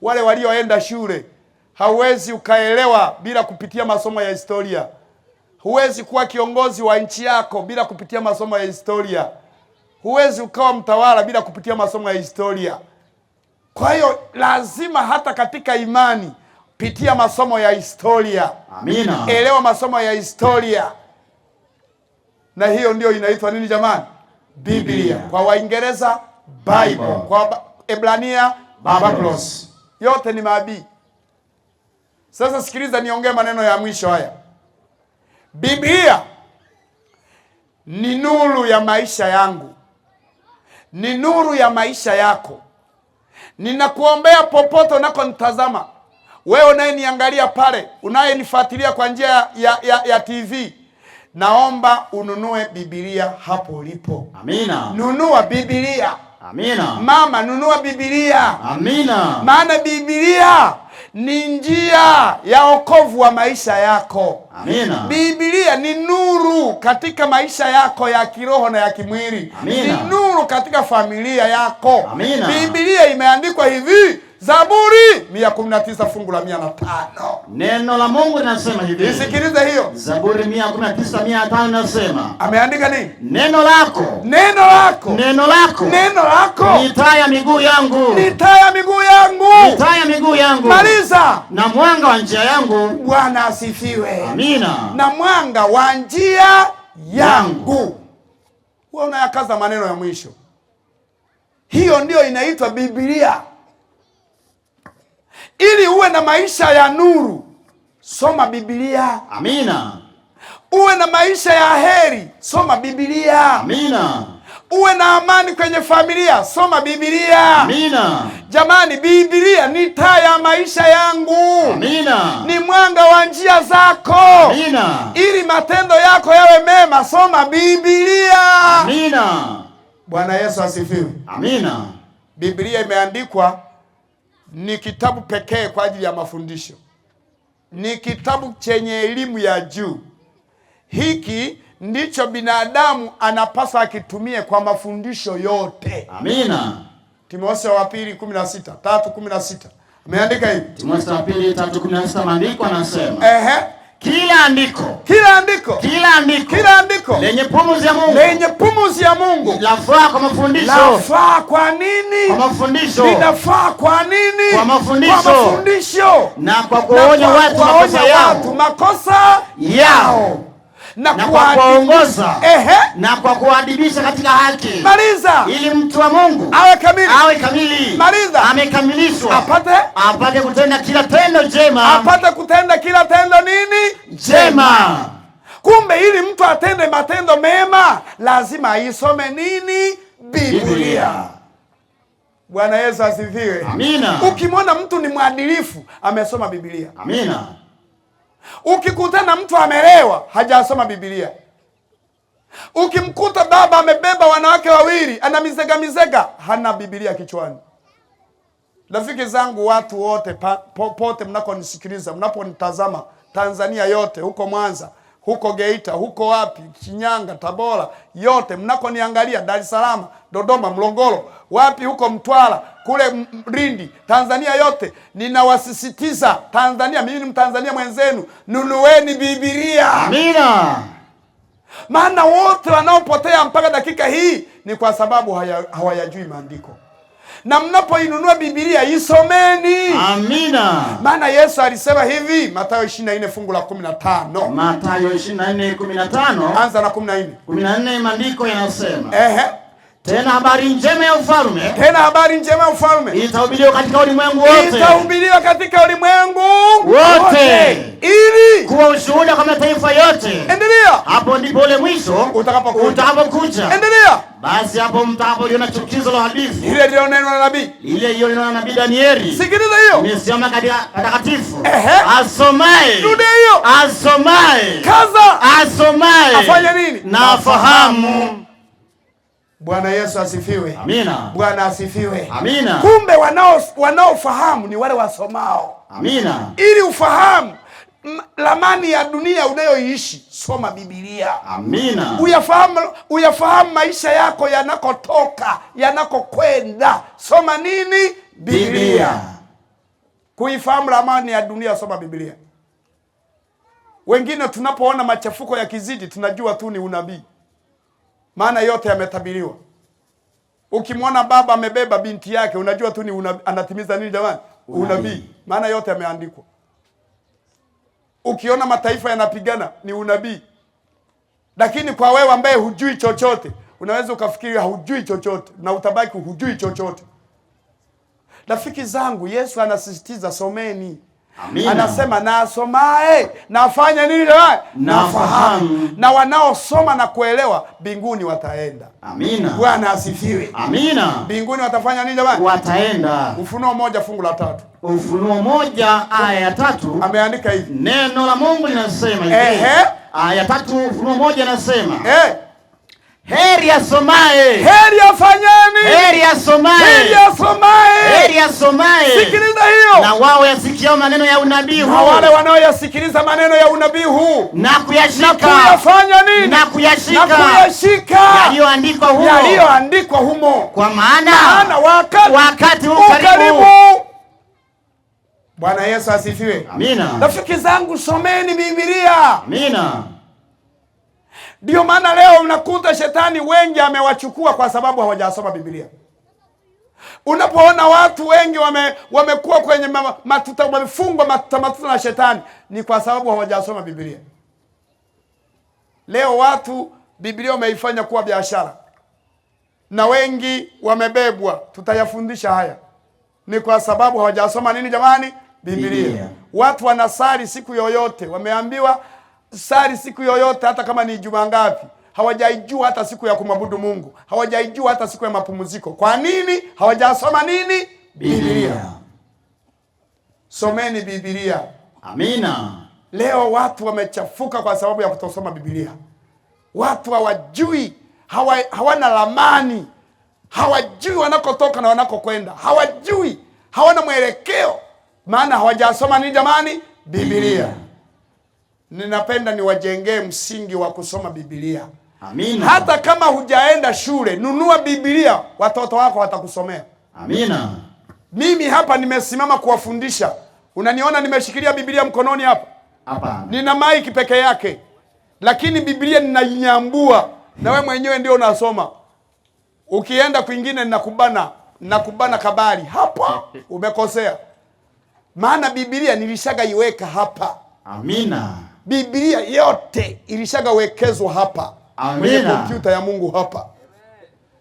Wale walioenda shule, hauwezi ukaelewa bila kupitia masomo ya historia. Huwezi kuwa kiongozi wa nchi yako bila kupitia masomo ya historia. Huwezi ukawa mtawala bila kupitia masomo ya historia. Kwa hiyo lazima hata katika imani pitia masomo ya historia. Amina. Elewa masomo ya historia. Na hiyo ndio inaitwa nini jamani? Biblia. Kwa Waingereza Bible, kwa Ebrania Biblos. Yote ni mabii. Sasa sikiliza niongee maneno ya mwisho haya. Biblia ni nuru ya maisha yangu. Ni nuru ya maisha yako. Ninakuombea popote unakonitazama. Wewe unayeniangalia pale, unayenifuatilia kwa njia ya TV. Naomba ununue Biblia hapo ulipo. Amina. Nunua Biblia. Amina. Mama, nunua Biblia. Amina. Maana Biblia ni njia ya wokovu wa maisha yako. Amina. Biblia ni nuru katika maisha yako ya kiroho na ya kimwili. Amina. Ni nuru katika familia yako. Amina. Biblia imeandikwa hivi, Zaburi 119 fungu la 105. Neno la Mungu linasema hivi. Nisikilize hiyo. Zaburi 119:105 nasema. Ameandika nini? Neno lako. Neno lako. Neno lako. Neno lako. Ni taa ya miguu yangu. Ni taa ya miguu yangu. Ni taa ya miguu yangu. Maliza. Na mwanga wa njia yangu. Bwana asifiwe. Amina. Na mwanga wa njia yangu. Wewe unayakaza maneno ya mwisho. Hiyo ndio inaitwa Biblia. Ili uwe na maisha ya nuru, soma Biblia. Amina. Uwe na maisha ya heri, soma Biblia. Amina. Uwe na amani kwenye familia, soma Biblia. Amina. Jamani, Biblia ni taa ya maisha yangu. Amina. Ni mwanga wa njia zako. Amina. Ili matendo yako yawe mema, soma Biblia. Amina. Bwana Yesu asifiwe. Amina. Biblia imeandikwa, ni kitabu pekee kwa ajili ya mafundisho. Ni kitabu chenye elimu ya juu. Hiki ndicho binadamu anapaswa akitumie kwa mafundisho yote. Amina. Timotheo wa pili 3:16. Ameandika hivi. Timotheo wa pili 3:16 maandiko anasema. Kila andiko lenye pumzi ya Mungu lafaa kwa mafundisho. Lafaa kwa nini? Kwa mafundisho. Linafaa kwa nini? Kwa mafundisho. Na kwa kuonya watu makosa yao. Na kwa kuongoza. Na kwa kuadibisha katika haki. Maliza. Ili mtu wa Mungu awe kamili. Maliza. Amekamilishwa. Apate kutenda kila tendo jema. Apate kutenda kila tendo nini? Jema. Kumbe ili mtu atende matendo mema, lazima aisome nini? Biblia. Bwana Yesu asifiwe. Amina. Ukimwona mtu ni mwadilifu, amesoma Biblia. Amina. Ukikutana mtu amelewa, hajasoma Biblia. Ukimkuta baba amebeba wanawake wawili, ana mizega, hana Biblia kichwani. Rafiki zangu, watu wote popote mnakonisikiliza, mnaponitazama, Tanzania yote, huko Mwanza, huko Geita, huko wapi, Shinyanga, Tabora, yote mnakoniangalia, Dar es Salaam, Dodoma, Mlongolo, wapi huko Mtwara, kule Lindi, Tanzania yote, ninawasisitiza Tanzania, mimi ni Mtanzania mwenzenu, nunueni Biblia. Amina. Maana wote wanaopotea mpaka dakika hii ni kwa sababu hawayajui maandiko. Na mnapoinunua Biblia isomeni. Amina. Maana Yesu alisema hivi, Mathayo 24 fungu la 15. Mathayo 24:15. Anza na 14. 14 maandiko yanasema. Tena habari njema ya ufalme. Tena habari njema ya ufalme itahubiriwa katika ulimwengu wote. Itahubiriwa katika ulimwengu wote. Ili kuwa ushuhuda kwa mataifa yote. Endelea. Hapo ndipo ule mwisho utakapokuja. Endelea. Basi hapo mtapoliona chukizo la hadithi. Ile ndio neno la nabii. Ile hiyo neno la nabii Danieli. Sikiliza hiyo. Nimesema katika takatifu. Asomaye. Rudi hiyo. Asomaye. Kaza. Asomaye. Afanye nini? Na afahamu. Bwana Yesu asifiwe. Amina. Bwana asifiwe. Amina. Kumbe wanaofahamu ni wale wasomao. Amina. Ili ufahamu ramani ya dunia unayoishi, soma Biblia. Amina. Uyafahamu maisha yako yanakotoka, yanakokwenda. Soma nini? Biblia. Kuifahamu ramani ya dunia, soma Biblia. Wengine tunapoona machafuko ya kizidi tunajua tu ni unabii. Maana yote yametabiriwa. Ukimwona baba amebeba binti yake unajua tu ni anatimiza nini jamani? Unabii. Maana yote yameandikwa. Ukiona mataifa yanapigana ni unabii. Lakini kwa wewe ambaye hujui chochote, unaweza ukafikiri hujui chochote na utabaki hujui chochote. Rafiki zangu, Yesu anasisitiza someni. Amina. Anasema na asomae na afanye nini jamani? Na afahamu. Na wanaosoma na kuelewa mbinguni wataenda. Amina. Bwana asifiwe. Amina. Mbinguni watafanya nini jamani? Wataenda. Ufunuo 1 fungu la 3. Ufunuo 1 aya ya 3 ameandika hivi. Neno la Mungu linasema hivi. Aya ya 3 Ufunuo 1 anasema. Heri asomaye. Heri afanyeni. Heri asomaye. Heri asomaye. Heri asomaye. Sikiliza hiyo. Na wao yasikiao maneno ya unabii huu. Na wale wanaoyasikiliza maneno ya unabii huu. Na kuyashika. Na kuyafanya nini? Na kuyashika. Na kuyashika. Yaliyoandikwa humo. Yaliyoandikwa humo. Kwa maana wakati karibu. Bwana Yesu asifiwe. Amina. Rafiki zangu, someni Biblia. Amina. Ndio maana leo unakuta shetani wengi amewachukua kwa sababu hawajasoma Biblia. Unapoona watu wengi wamekuwa kwenye matuta, wamefungwa matuta na shetani, ni kwa sababu hawajasoma Biblia. Leo watu Biblia wameifanya kuwa biashara. Na wengi wamebebwa, tutayafundisha haya. Ni kwa sababu hawajasoma nini jamani? Biblia. Watu wanasali siku yoyote, wameambiwa sali siku yoyote hata kama ni Ijumaa ngapi. Hawajaijua hata siku ya kumwabudu Mungu. Hawajaijua hata siku ya mapumziko. Kwa nini? Hawajasoma nini? Biblia. Someni Biblia. Amina. Leo watu wamechafuka kwa sababu ya kutosoma Biblia. Watu hawajui, hawana ramani. Hawajui wanakotoka na wanakokwenda. Hawajui, hawana mwelekeo. Maana hawajasoma nini jamani? Biblia. Ninapenda niwajengee msingi wa kusoma Biblia. Amina. Hata kama hujaenda shule, nunua Biblia, watoto wako watakusomea. Amina. Mimi hapa nimesimama kuwafundisha. Unaniona nimeshikilia Biblia mkononi hapa? Hapa. Nina maiki peke yake. Lakini Biblia ninainyambua na wewe mwenyewe ndio unasoma. Ukienda kwingine nakubana kabari. Hapa umekosea. Maana Biblia nilishagaiweka hapa. Amina. Biblia yote ilishagawekezwa hapa. Amina. Kwenye kompyuta ya Mungu hapa.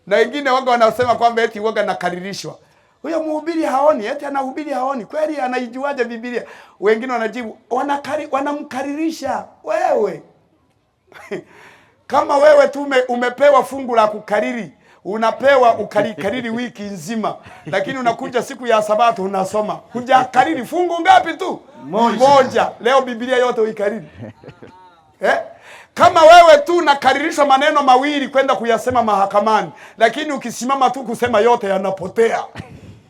Na wengine waga wanasema kwamba eti waga nakaririshwa. Huyo mhubiri haoni, eti anahubiri haoni. Kweli anaijuaje Biblia? Wengine wanajibu, wanamkaririsha. Wewe. Kama wewe tu umepewa fungu la kukariri, unapewa ukalikariri wiki nzima, lakini unakuja siku ya Sabato unasoma. Hujakariri fungu ngapi tu? Moja. Leo Biblia yote uikariri. Kama wewe tu unakaririsha maneno mawili kwenda kuyasema mahakamani, lakini ukisimama tu kusema yote yanapotea.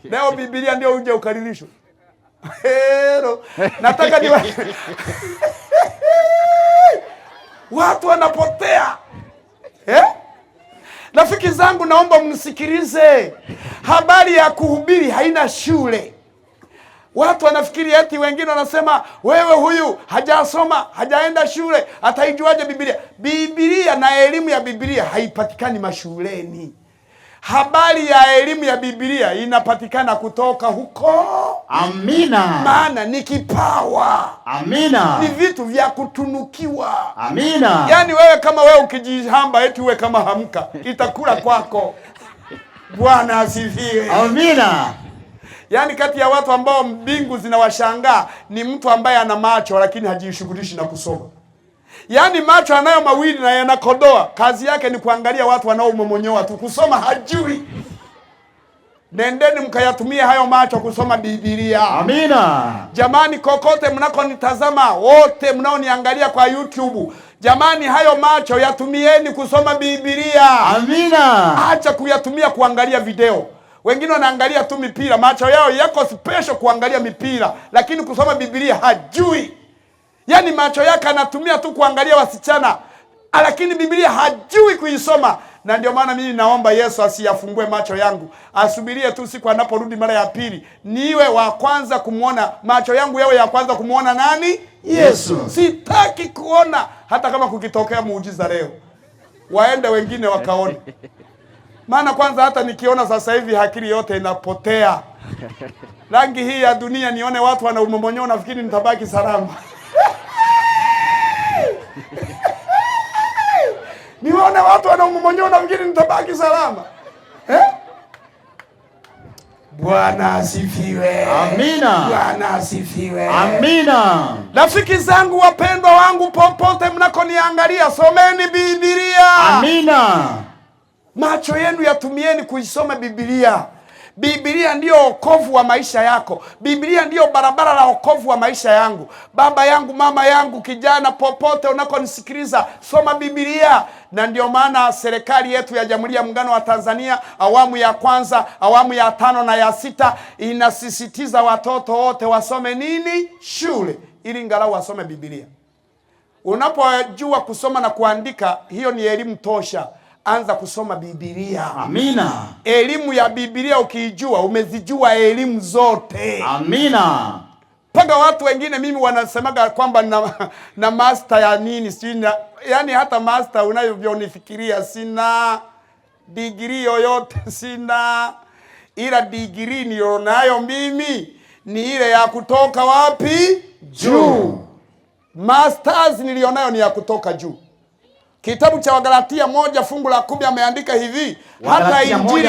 Leo Biblia ndio uje ukaririshwe. Nataka ni watu wanapotea. Rafiki zangu, naomba mnisikilize. Habari ya kuhubiri haina shule. Watu wanafikiri eti, wengine wanasema wewe huyu hajasoma, hajaenda shule, ataijuaje Biblia? Biblia na elimu ya Biblia haipatikani mashuleni. Habari ya elimu ya Biblia inapatikana kutoka huko. Amina. Maana ni kipawa. Amina. Ni vitu vya kutunukiwa. Amina. Yaani wewe kama wewe ukijihamba eti uwe kama Hamka, itakula kwako. Bwana asifiwe. Amina. Yaani kati ya watu ambao mbingu zinawashangaa ni mtu ambaye ana macho lakini hajishughulishi na kusoma. Yaani macho anayo mawili na yanakodoa, kazi yake ni kuangalia watu wanaomomonyoa tu, kusoma hajui. Nendeni mkayatumia hayo macho kusoma Biblia. Amina. Jamani, kokote mnakonitazama, wote mnaoniangalia kwa YouTube, jamani, hayo macho yatumieni kusoma Biblia. Amina. Acha kuyatumia kuangalia video. Wengine wanaangalia tu mipira, macho yao yako special kuangalia mipira, lakini kusoma Biblia hajui. Yaani macho yake anatumia tu kuangalia wasichana, lakini Biblia hajui kuisoma. Na ndio maana mimi naomba Yesu asiyafungue macho yangu, asubirie tu siku anaporudi mara ya pili, niwe wa kwanza kumuona, macho yangu yawe ya kwanza kumuona nani? Yesu. Sitaki kuona hata kama kukitokea muujiza leo, waende wengine wakaone. Maana kwanza hata nikiona sasa hivi akili yote inapotea. Rangi hii ya dunia, nione watu wanaumomonywa, nafikiri nitabaki salama. Nione watu wanaumomonywa, nafikiri nitabaki salama. Bwana asifiwe. Amina. Bwana asifiwe. Amina. Rafiki zangu wapendwa wangu, popote mnakoniangalia, someni Biblia. Amina. Macho yenu yatumieni kuisoma Biblia. Biblia ndiyo wokovu wa maisha yako. Biblia ndiyo barabara la wokovu wa maisha yangu. Baba yangu, mama yangu, kijana, popote unakonisikiliza, soma Biblia. Na ndio maana serikali yetu ya Jamhuri ya Muungano wa Tanzania, awamu ya kwanza, awamu ya 5 na ya 6, inasisitiza watoto wote wasome nini? Shule, ili ngalau wasome Biblia. Unapojua kusoma na kuandika, hiyo ni elimu tosha. Anza kusoma Biblia. Amina. Elimu ya Biblia ukiijua, umezijua elimu zote. Amina. Paka watu wengine mimi wanasemaga kwamba na master ya nini sina. Yaani hata master unayovionifikiria sina. Degree yoyote sina. Ila degree nilionayo mimi ni ile ya kutoka wapi? Juu. Masters nilionayo ni ya kutoka juu. Kitabu cha Wagalatia 1:10 ameandika hivi, hata injili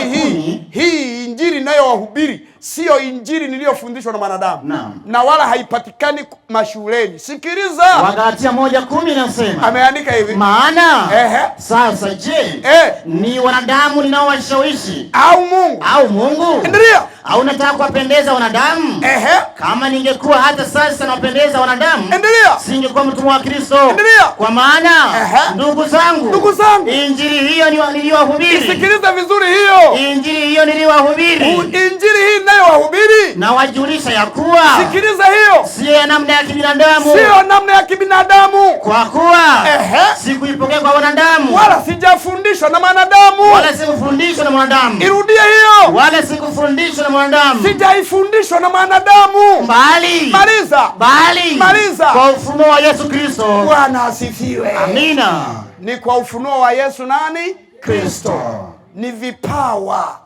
hii injili nayo wahubiri sio injili niliyofundishwa na wanadamu, na wala haipatikani mashuleni. Sikiliza, Wagalatia 1:10 inasema, ameandika hivi, maana sasa je, ni wanadamu ninaowashawishi au Mungu? Endelea. Au nataka kuwapendeza wanadamu? Kama ningekuwa hata sasa nawapendeza wanadamu, endelea, singekuwa mtumwa wa Kristo. Endelea. Kwa maana ndugu zangu, injili hiyo niliwahubiri. Sikiliza vizuri hiyo. Injili hiyo niliwahubiri. Injili hii nayo wahubiri. Na wajulisha ya kuwa. Sikiliza hiyo. Sio namna ya kibinadamu. Sio namna ya kibinadamu. Kwa kuwa sikuipokea kwa wanadamu. Wala sijafundishwa na wanadamu. Wala sikufundishwa na wanadamu. Irudie hiyo. Wala sikufundishwa na wanadamu. Sijaifundishwa na wanadamu. Bali. Maliza. Maliza. Kwa ufunuo wa Yesu Kristo. Bwana asifiwe. Amina. Ni kwa ufunuo wa Yesu nani? Kristo. Ni vipawa.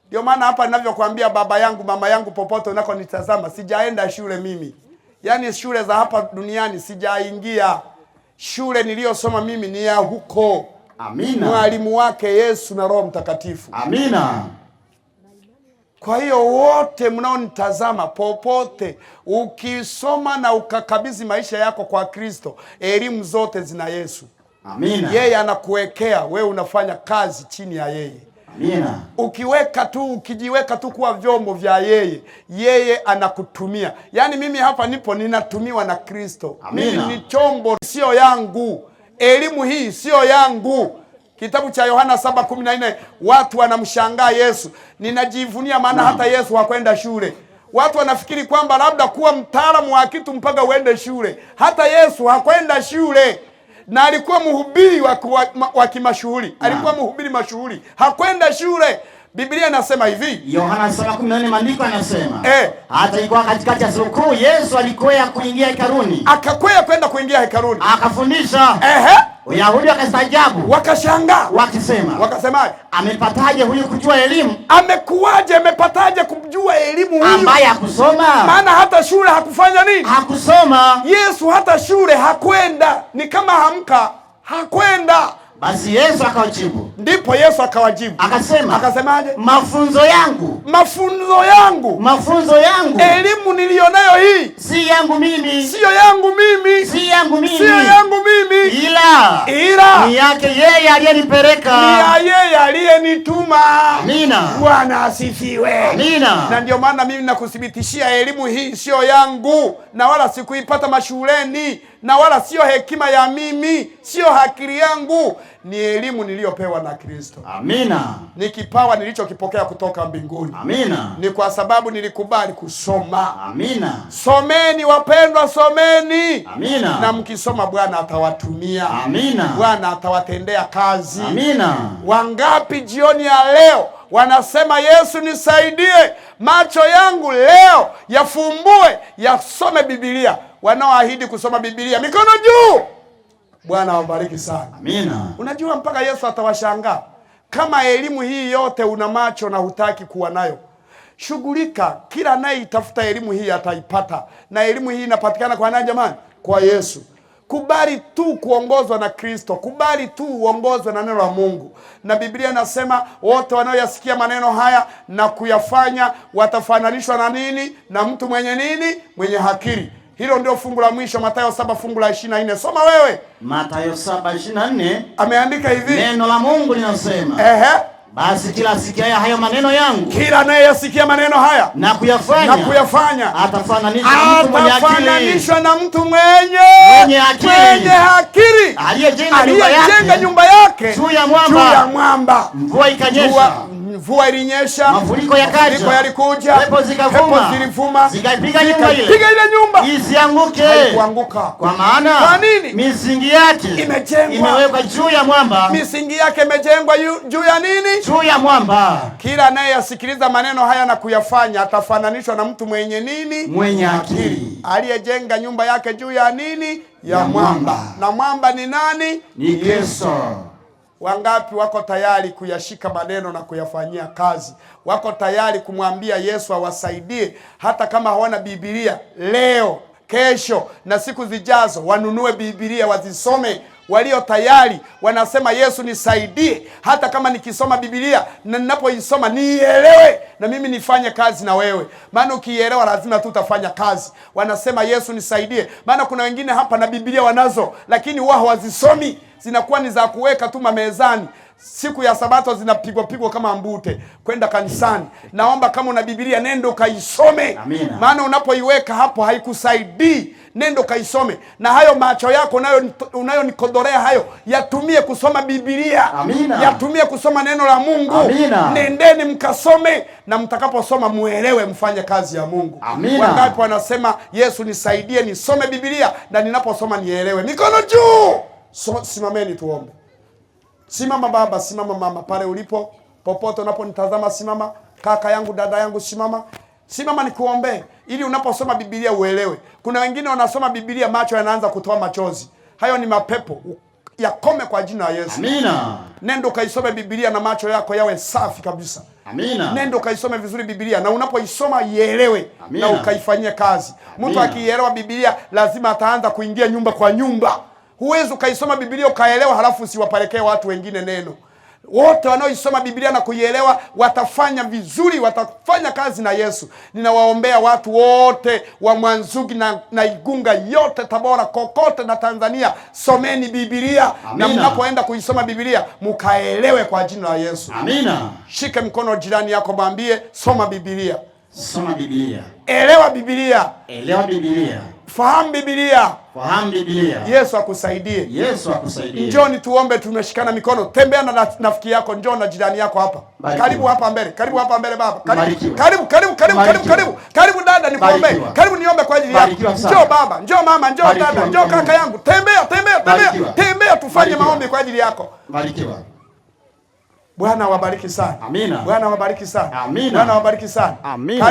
Ndio maana hapa ninavyokuambia, baba yangu, mama yangu, popote unakonitazama, sijaenda shule mimi. Yaani shule za hapa duniani sijaingia. Shule niliyosoma mimi ni ya huko. Amina. Mwalimu wake Yesu na Roho Mtakatifu. Amina. Kwa hiyo wote mnaonitazama, popote ukisoma na ukakabidhi maisha yako kwa Kristo, elimu zote zina Yesu. Amina. Yeye anakuwekea, wewe unafanya kazi chini ya yeye. Amina. Ukijiweka tu kuwa vyombo vya yeye, yeye anakutumia. Yaani mimi hapa nipo ninatumiwa na Kristo. Mimi ni chombo, sio yangu. Elimu hii sio yangu. Kitabu cha Yohana 7:14, watu wanamshangaa Yesu. Ninajivunia maana hata Yesu hakwenda shule. Watu wanafikiri kwamba labda kuwa mtaalamu wa kitu mpaka uende shule. Hata Yesu hakwenda shule. Na alikuwa mhubiri wa kimashuhuri. Alikuwa mhubiri mashuhuri. Hakwenda shule. Biblia inasema hivi. Yohana 7:14 maandiko yanasema. Hata ikuwa katikati ya sikukuu Yesu alikwea kuingia hekaluni. Akakwea kwenda kuingia hekaluni. Akafundisha. Wayahudi wakastaajabu. Wakashangaa. Wakasemaje? Amepataje huyu kujua elimu? Amekuwaje amepataje kujua elimu huyu? Ambaye hakusoma. Maana hata shule hakufanya nini? Hakusoma. Yesu hata shule hakwenda. Ni kama Hamka hakwenda. Basi Yesu akawajibu. Ndipo Yesu akawajibu. Akasemaje? Mafunzo yangu. Elimu nilionayo hii. Si yangu mimi. Sio yangu mimi. Ila ni yake yeye aliyenipeleka. Ni yeye aliyenituma. Amina. Bwana asifiwe. Amina. Na ndio maana mimi nakuthibitishia elimu hii sio yangu, na wala sikuipata mashuleni, na wala sio hekima ya mimi, sio akili yangu. Ni elimu niliyopewa na Kristo. Amina. Ni kipawa nilichokipokea kutoka mbinguni. Amina. Ni kwa sababu nilikubali kusoma. Amina. Someni wapendwa, someni. Amina. Na mkisoma Bwana atawatumia. Amina. Bwana atawatendea kazi. Amina. Wangapi jioni ya leo wanasema Yesu nisaidie, macho yangu leo yafumbue, yasome Biblia? Wanaoahidi kusoma Biblia mikono juu. Bwana wabariki sana. Amina. Unajua mpaka Yesu atawashangaa. Kama elimu hii yote una macho na hutaki kuwa nayo, shughulika. Kila anayeitafuta elimu hii ataipata. Na elimu hii inapatikana kwa nani jamani? Kwa Yesu. Kubali tu kuongozwa na Kristo. Kubali tu uongozwe na neno la Mungu. Na Biblia inasema wote wanaoyasikia maneno haya na kuyafanya watafananishwa na nini? Na mtu mwenye nini? Mwenye akili. Hilo ndio fungu la mwisho, Mathayo 7 fungu la 24. Soma wewe. Mathayo 7:24. Ameandika hivi. Neno la Mungu linasema. Basi kila asikiaye hayo maneno yangu. Kila anayesikia maneno haya na kuyafanya atafananishwa na mtu mwenye akili. Aliyejenga nyumba yake juu ya mwamba. Mvua ikanyesha. Mvua ilinyesha, mafuriko yalikuja, pepo zikavuma, zikaipiga ile nyumba isianguke. Haikuanguka. Kwa maana kwa nini? Misingi yake imewekwa juu ya mwamba. Misingi yake imejengwa juu ya nini? Juu ya mwamba. Kila anayesikiliza maneno haya na kuyafanya atafananishwa na mtu mwenye nini? Mwenye akili. Aliyejenga nyumba yake juu ya nini? Ya mwamba. Na mwamba ni nani? Ni Kristo. Wangapi wako tayari kuyashika maneno na kuyafanyia kazi? Wako tayari kumwambia Yesu awasaidie hata kama hawana Biblia leo, kesho na siku zijazo wanunue Biblia wazisome? Walio tayari wanasema Yesu nisaidie hata kama nikisoma Biblia na ninapoisoma nielewe na mimi nifanye kazi na wewe. Maana ukielewa lazima tu utafanya kazi. Wanasema Yesu nisaidie. Maana kuna wengine hapa na Biblia wanazo lakini wao hawazisomi. Zinakuwa ni za kuweka tu mezani. Siku ya Sabato zinapigwa kama mbute kwenda kanisani. Naomba kama una Biblia nendo kaisome. Maana unapoiweka hapo haikusaidii. Nendo kaisome. Na hayo macho yako unayonikodolea hayo yatumie kusoma Biblia. Yatumie kusoma neno la Mungu. Nendeni mkasome, na mtakaposoma muelewe, mfanye kazi ya Mungu. Wangapi wanasema Yesu nisaidie nisome Biblia na ninaposoma nielewe? Mikono juu. Simameni tuombe. Simama baba, simama mama, pale ulipo, popote unaponitazama simama. Kaka yangu, dada yangu, simama. Simama nikuombe ili unaposoma Biblia uelewe. Kuna wengine wanasoma Biblia macho yanaanza kutoa machozi. Hayo ni mapepo. Yakome kwa jina la Yesu. Amina. Nendo kaisome Biblia na macho yako yawe safi kabisa. Amina. Nendo kaisome vizuri Biblia na unapoisoma ielewe na ukaifanyie kazi. Mtu akielewa Biblia lazima ataanza kuingia nyumba kwa nyumba. Huwezi ukaisoma Biblia ukaelewa halafu usiwapelekee watu wengine neno. Wote wanaoisoma Biblia na kuielewa watafanya vizuri, watafanya kazi na Yesu. Ninawaombea watu wote wa Mwanzugi na Igunga yote, Tabora, kokote na Tanzania. Someni Biblia. Na mnapoenda kuisoma Biblia mkaelewe kwa jina la Yesu. Amina. Shike mkono jirani yako, mwambie soma Biblia. Soma Biblia. Elewa Biblia. Elewa Biblia. Fahamu Biblia. Fahamu Biblia. Yesu akusaidie. Yesu akusaidie. Njoni tuombe, tumeshikana mikono. Tembea na rafiki yako, njoo na jirani yako hapa. Karibu hapa mbele. Karibu hapa mbele baba. Karibu dada, nikuombe. Karibu niombe kwa ajili yako. Njoo baba, njoo mama, njoo dada, njoo kaka yangu. Tembea tufanye maombi kwa ajili yako. Barikiwa. Bwana wabariki sana. Amina. Bwana wabariki sana. Amina. Bwana wabariki sana. Amina.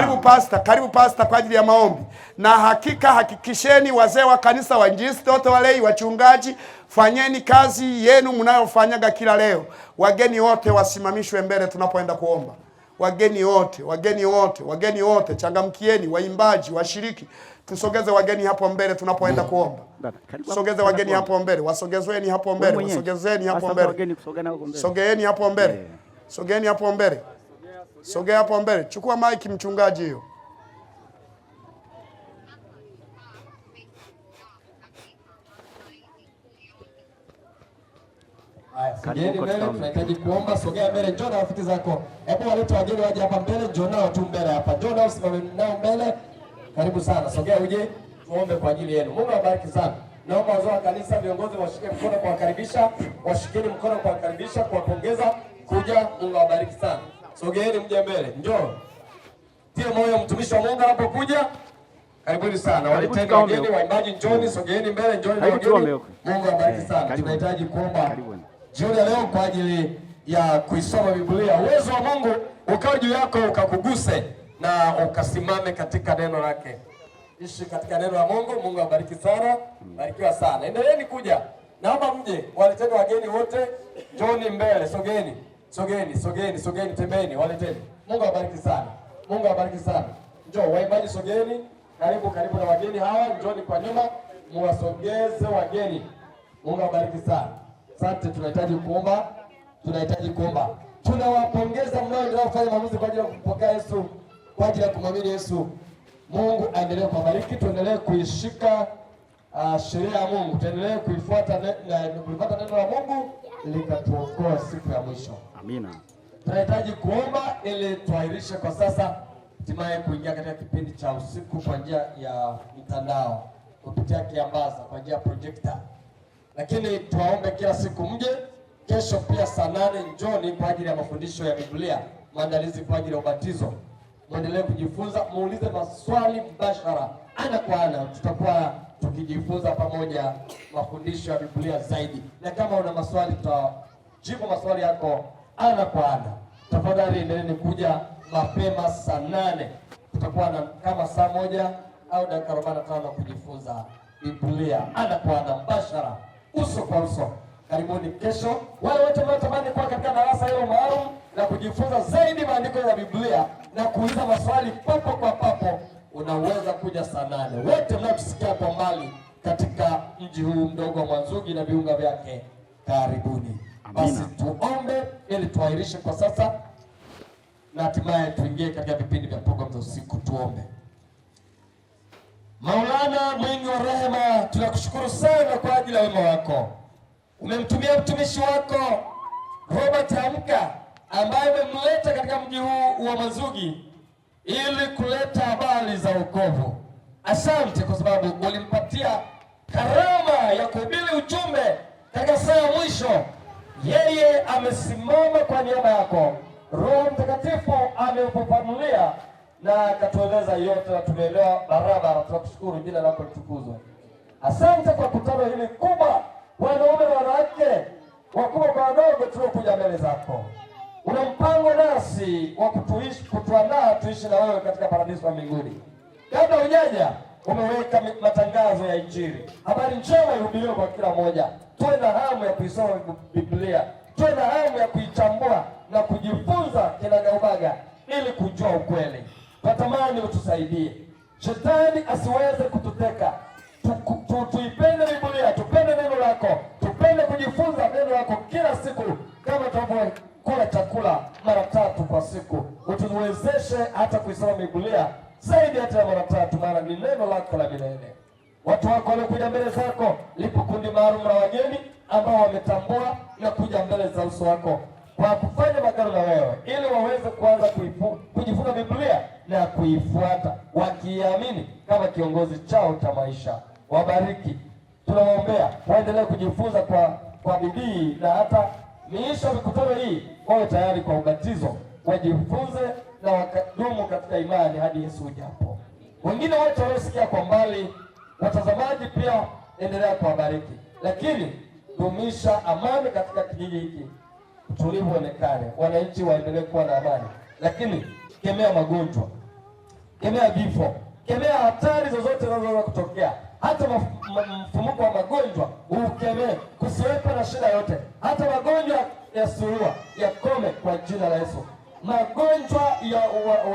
Karibu pastor kwa ajili ya maombi. Na hakikisheni wazee wa kanisa, wainjilisti wote, walei, wachungaji, fanyeni kazi yenu mnayofanyaga kila leo. Wageni wote wasimamishwe mbele tunapoenda kuomba. Wageni wote, changamkieni, waimbaji, washiriki. Tusogeze wageni hapo mbele tunapoenda kuomba. Sogeze wageni hapo mbele, wasogezeni hapo mbele, wasogezeni hapo mbele. Sogeeni hapo mbele. Sogeeni hapo mbele. Sogea hapo mbele. Chukua mic mchungaji hiyo. Sogeni mbele, tunahitaji kuomba. Sogea mbele, njoo na rafiki zako. Hebu walete wageni waje hapa mbele, njoo nao tu mbele hapa. Njoo nao, simame nao mbele. Karibu sana. Sogea uje tuombe kwa ajili yenu. Mungu awabariki sana. Naomba wazee wa kanisa, viongozi washike mkono kwa kuwakaribisha, washikeni mkono kwa kuwakaribisha, kuwapongeza kuja. Mungu awabariki sana. Sogeeni mje mbele. Njoo. Tie moyo mtumishi wa Mungu anapokuja. Karibuni sana. Waleteni wageni, waimbaji njooni, sogeeni mbele, njooni na wageni. Mungu awabariki sana. Tunahitaji kuomba jioni ya leo kwa ajili ya kuisoma Biblia. Uwezo wa Mungu ukae juu yako, ukakuguse na ukasimame katika neno lake. Ishi katika neno la Mungu. Mungu awabariki sana. Barikiwa sana. Endeleeni kuja. Naomba mje. Waleteni wageni wote. Njooni mbele. Sogeni, tembeni. Waleteni. Mungu awabariki sana. Mungu awabariki sana. Njoo waimbaji, sogeni. Karibu na wageni hawa. Njooni kwa nyuma. Muwasogeze wageni. Mungu awabariki sana. Asante, tunahitaji kuomba. Tunawapongeza mnaoendelea kufanya maamuzi kwa ajili ya kumpokea Yesu, kwa ajili ya kumwamini Yesu. Mungu aendelee kubariki. Tuendelee kuishika sheria ya Mungu. Tuendelee kuifuata neno la Mungu likatuokoa siku ya mwisho. Amina. Tunahitaji kuomba ili tuahirishe kwa sasa, hatimaye kuingia katika kipindi cha usiku kwa njia ya mtandao kupitia kiambaza, kwa njia ya projector. Lakini tuwaombe kila siku mje. Kesho pia saa 8 njoni kwa ajili ya mafundisho ya Biblia, maandalizi kwa ajili ya ubatizo. Muendelee kujifunza, muulize maswali mbashara, ana kwa ana. Tutakuwa tukijifunza pamoja mafundisho ya Biblia zaidi. Na kama una maswali, tutajibu maswali yako ana kwa ana. Tafadhali endeleeni kuja mapema saa 8. Tutakuwa na kama saa 1 au dakika 45 kujifunza Biblia ana kwa ana, mbashara, uso kwa uso. Karibuni kesho. Wale wote wanaotamani kuwa katika darasa hilo maalum na kujifunza zaidi maandiko ya Biblia na kuuliza maswali papo kwa papo, unaweza kuja saa 8. Wote mnaotusikia kwa mbali katika mji huu mdogo wa Mwanzugi na viunga vyake, karibuni. Basi tuombe ili tuahirishe kwa sasa na hatimaye tuingie katika vipindi vya programu za usiku. Tuombe. Maulana mwingi wa rehema, tunakushukuru sana kwa ajili ya wema wako. Umemtumia mtumishi wako Robart Hamka ambaye umemleta katika mji huu wa Mwanzugi ili kuleta habari za wokovu. Asante kwa sababu ulimpatia karama ya kuhubiri ujumbe katika saa ya mwisho. Yeye amesimama kwa niaba yako. Roho Mtakatifu ameufafanulia na akatueleza yote na tumeelewa barabara. Tunakushukuru, jina lako litukuzwe. Asante kwa kutano hili kubwa, wanaume na wanawake, wakubwa kwa wadogo, tuliokuja mbele zako. Una mpango nasi wa kutuandaa tuishi na wewe katika paradiso ya mbinguni. Kabla hujaja, umeweka matangazo ya Injili, habari njema ihubiriwe kwa kila mmoja. Tuwe na hamu ya kuisoma Biblia, tuwe na hamu ya kuichambua na kujifunza kinagaubaga ili kujua ukweli. Tunatamani utusaidie, shetani asiweze kututeka. Tuipende Biblia, tupende neno lako, tupende kujifunza neno lako kila siku kama tunavyokula chakula mara 3 kwa siku. Utuwezeshe hata kuisoma Biblia zaidi hata mara 3, maana ni neno lako la milele. Watu wako waliokuja mbele zako, lipo kundi maalum la wageni ambao wametambua na kuja mbele za uso wako kwa kufanya magano na wewe, ili waweze kuanza kujifunza Biblia na kuifuata, wakiamini kama kiongozi chao cha maisha. Wabariki, tunawaombea waendelee kujifunza kwa bidii, na hata miisho mikutano hii wawe tayari kwa ubatizo, wajifunze na wakadumu katika imani hadi Yesu ujapo. Wengine wote waliosikia kwa mbali, watazamaji pia, endelea kuwabariki, lakini dumisha amani katika kijiji hiki. utulivu uonekane, wananchi waendelee kuwa na amani. Lakini kemea magonjwa, kemea vifo, kemea hatari zozote zinazoweza kutokea. Hata mfumuko wa magonjwa ukemee, kusiwepo na shida yote. Hata magonjwa ya surua yakome kwa jina la Yesu. Magonjwa ya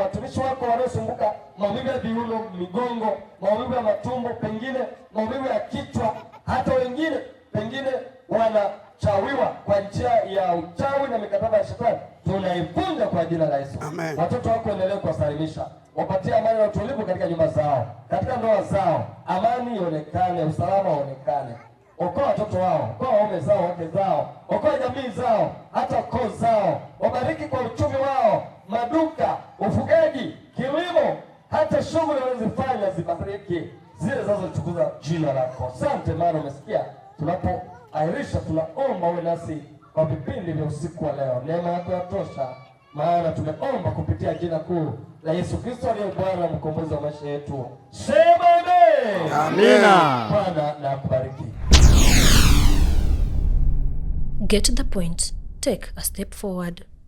watumishi wako wanaosumbuka, maumivu ya viuno, migongo, maumivu ya matumbo, pengine maumivu ya kichwa, hata wengine pengine wanachawiwa kwa njia ya uchawi na mikataba ya shetani, tunaivunja kwa jina la Yesu. Amen. Watoto wako endelee kuwasalimisha, wapatie amani na utulivu katika nyumba zao, katika ndoa zao, amani ionekane, usalama uonekane. Okoa watoto wao, okoa waume zao, wake zao, okoa jamii zao, hata koo zao. Wabariki kwa uchumi wao, maduka, ufugaji, kilimo, hata shughuli wanazofanya zibariki, zile zinazotukuza jina lako. Asante maana umesikia tunapoahirisha, tunaomba uwe nasi kwa vipindi vya usiku wa leo. Neema yako yatosha, maana tumeomba kupitia jina kuu la Yesu Kristo aliye Bwana mkombozi wa maisha yetu. Sema amen. Amina. Bwana na akubariki. Get the point. Take a step forward.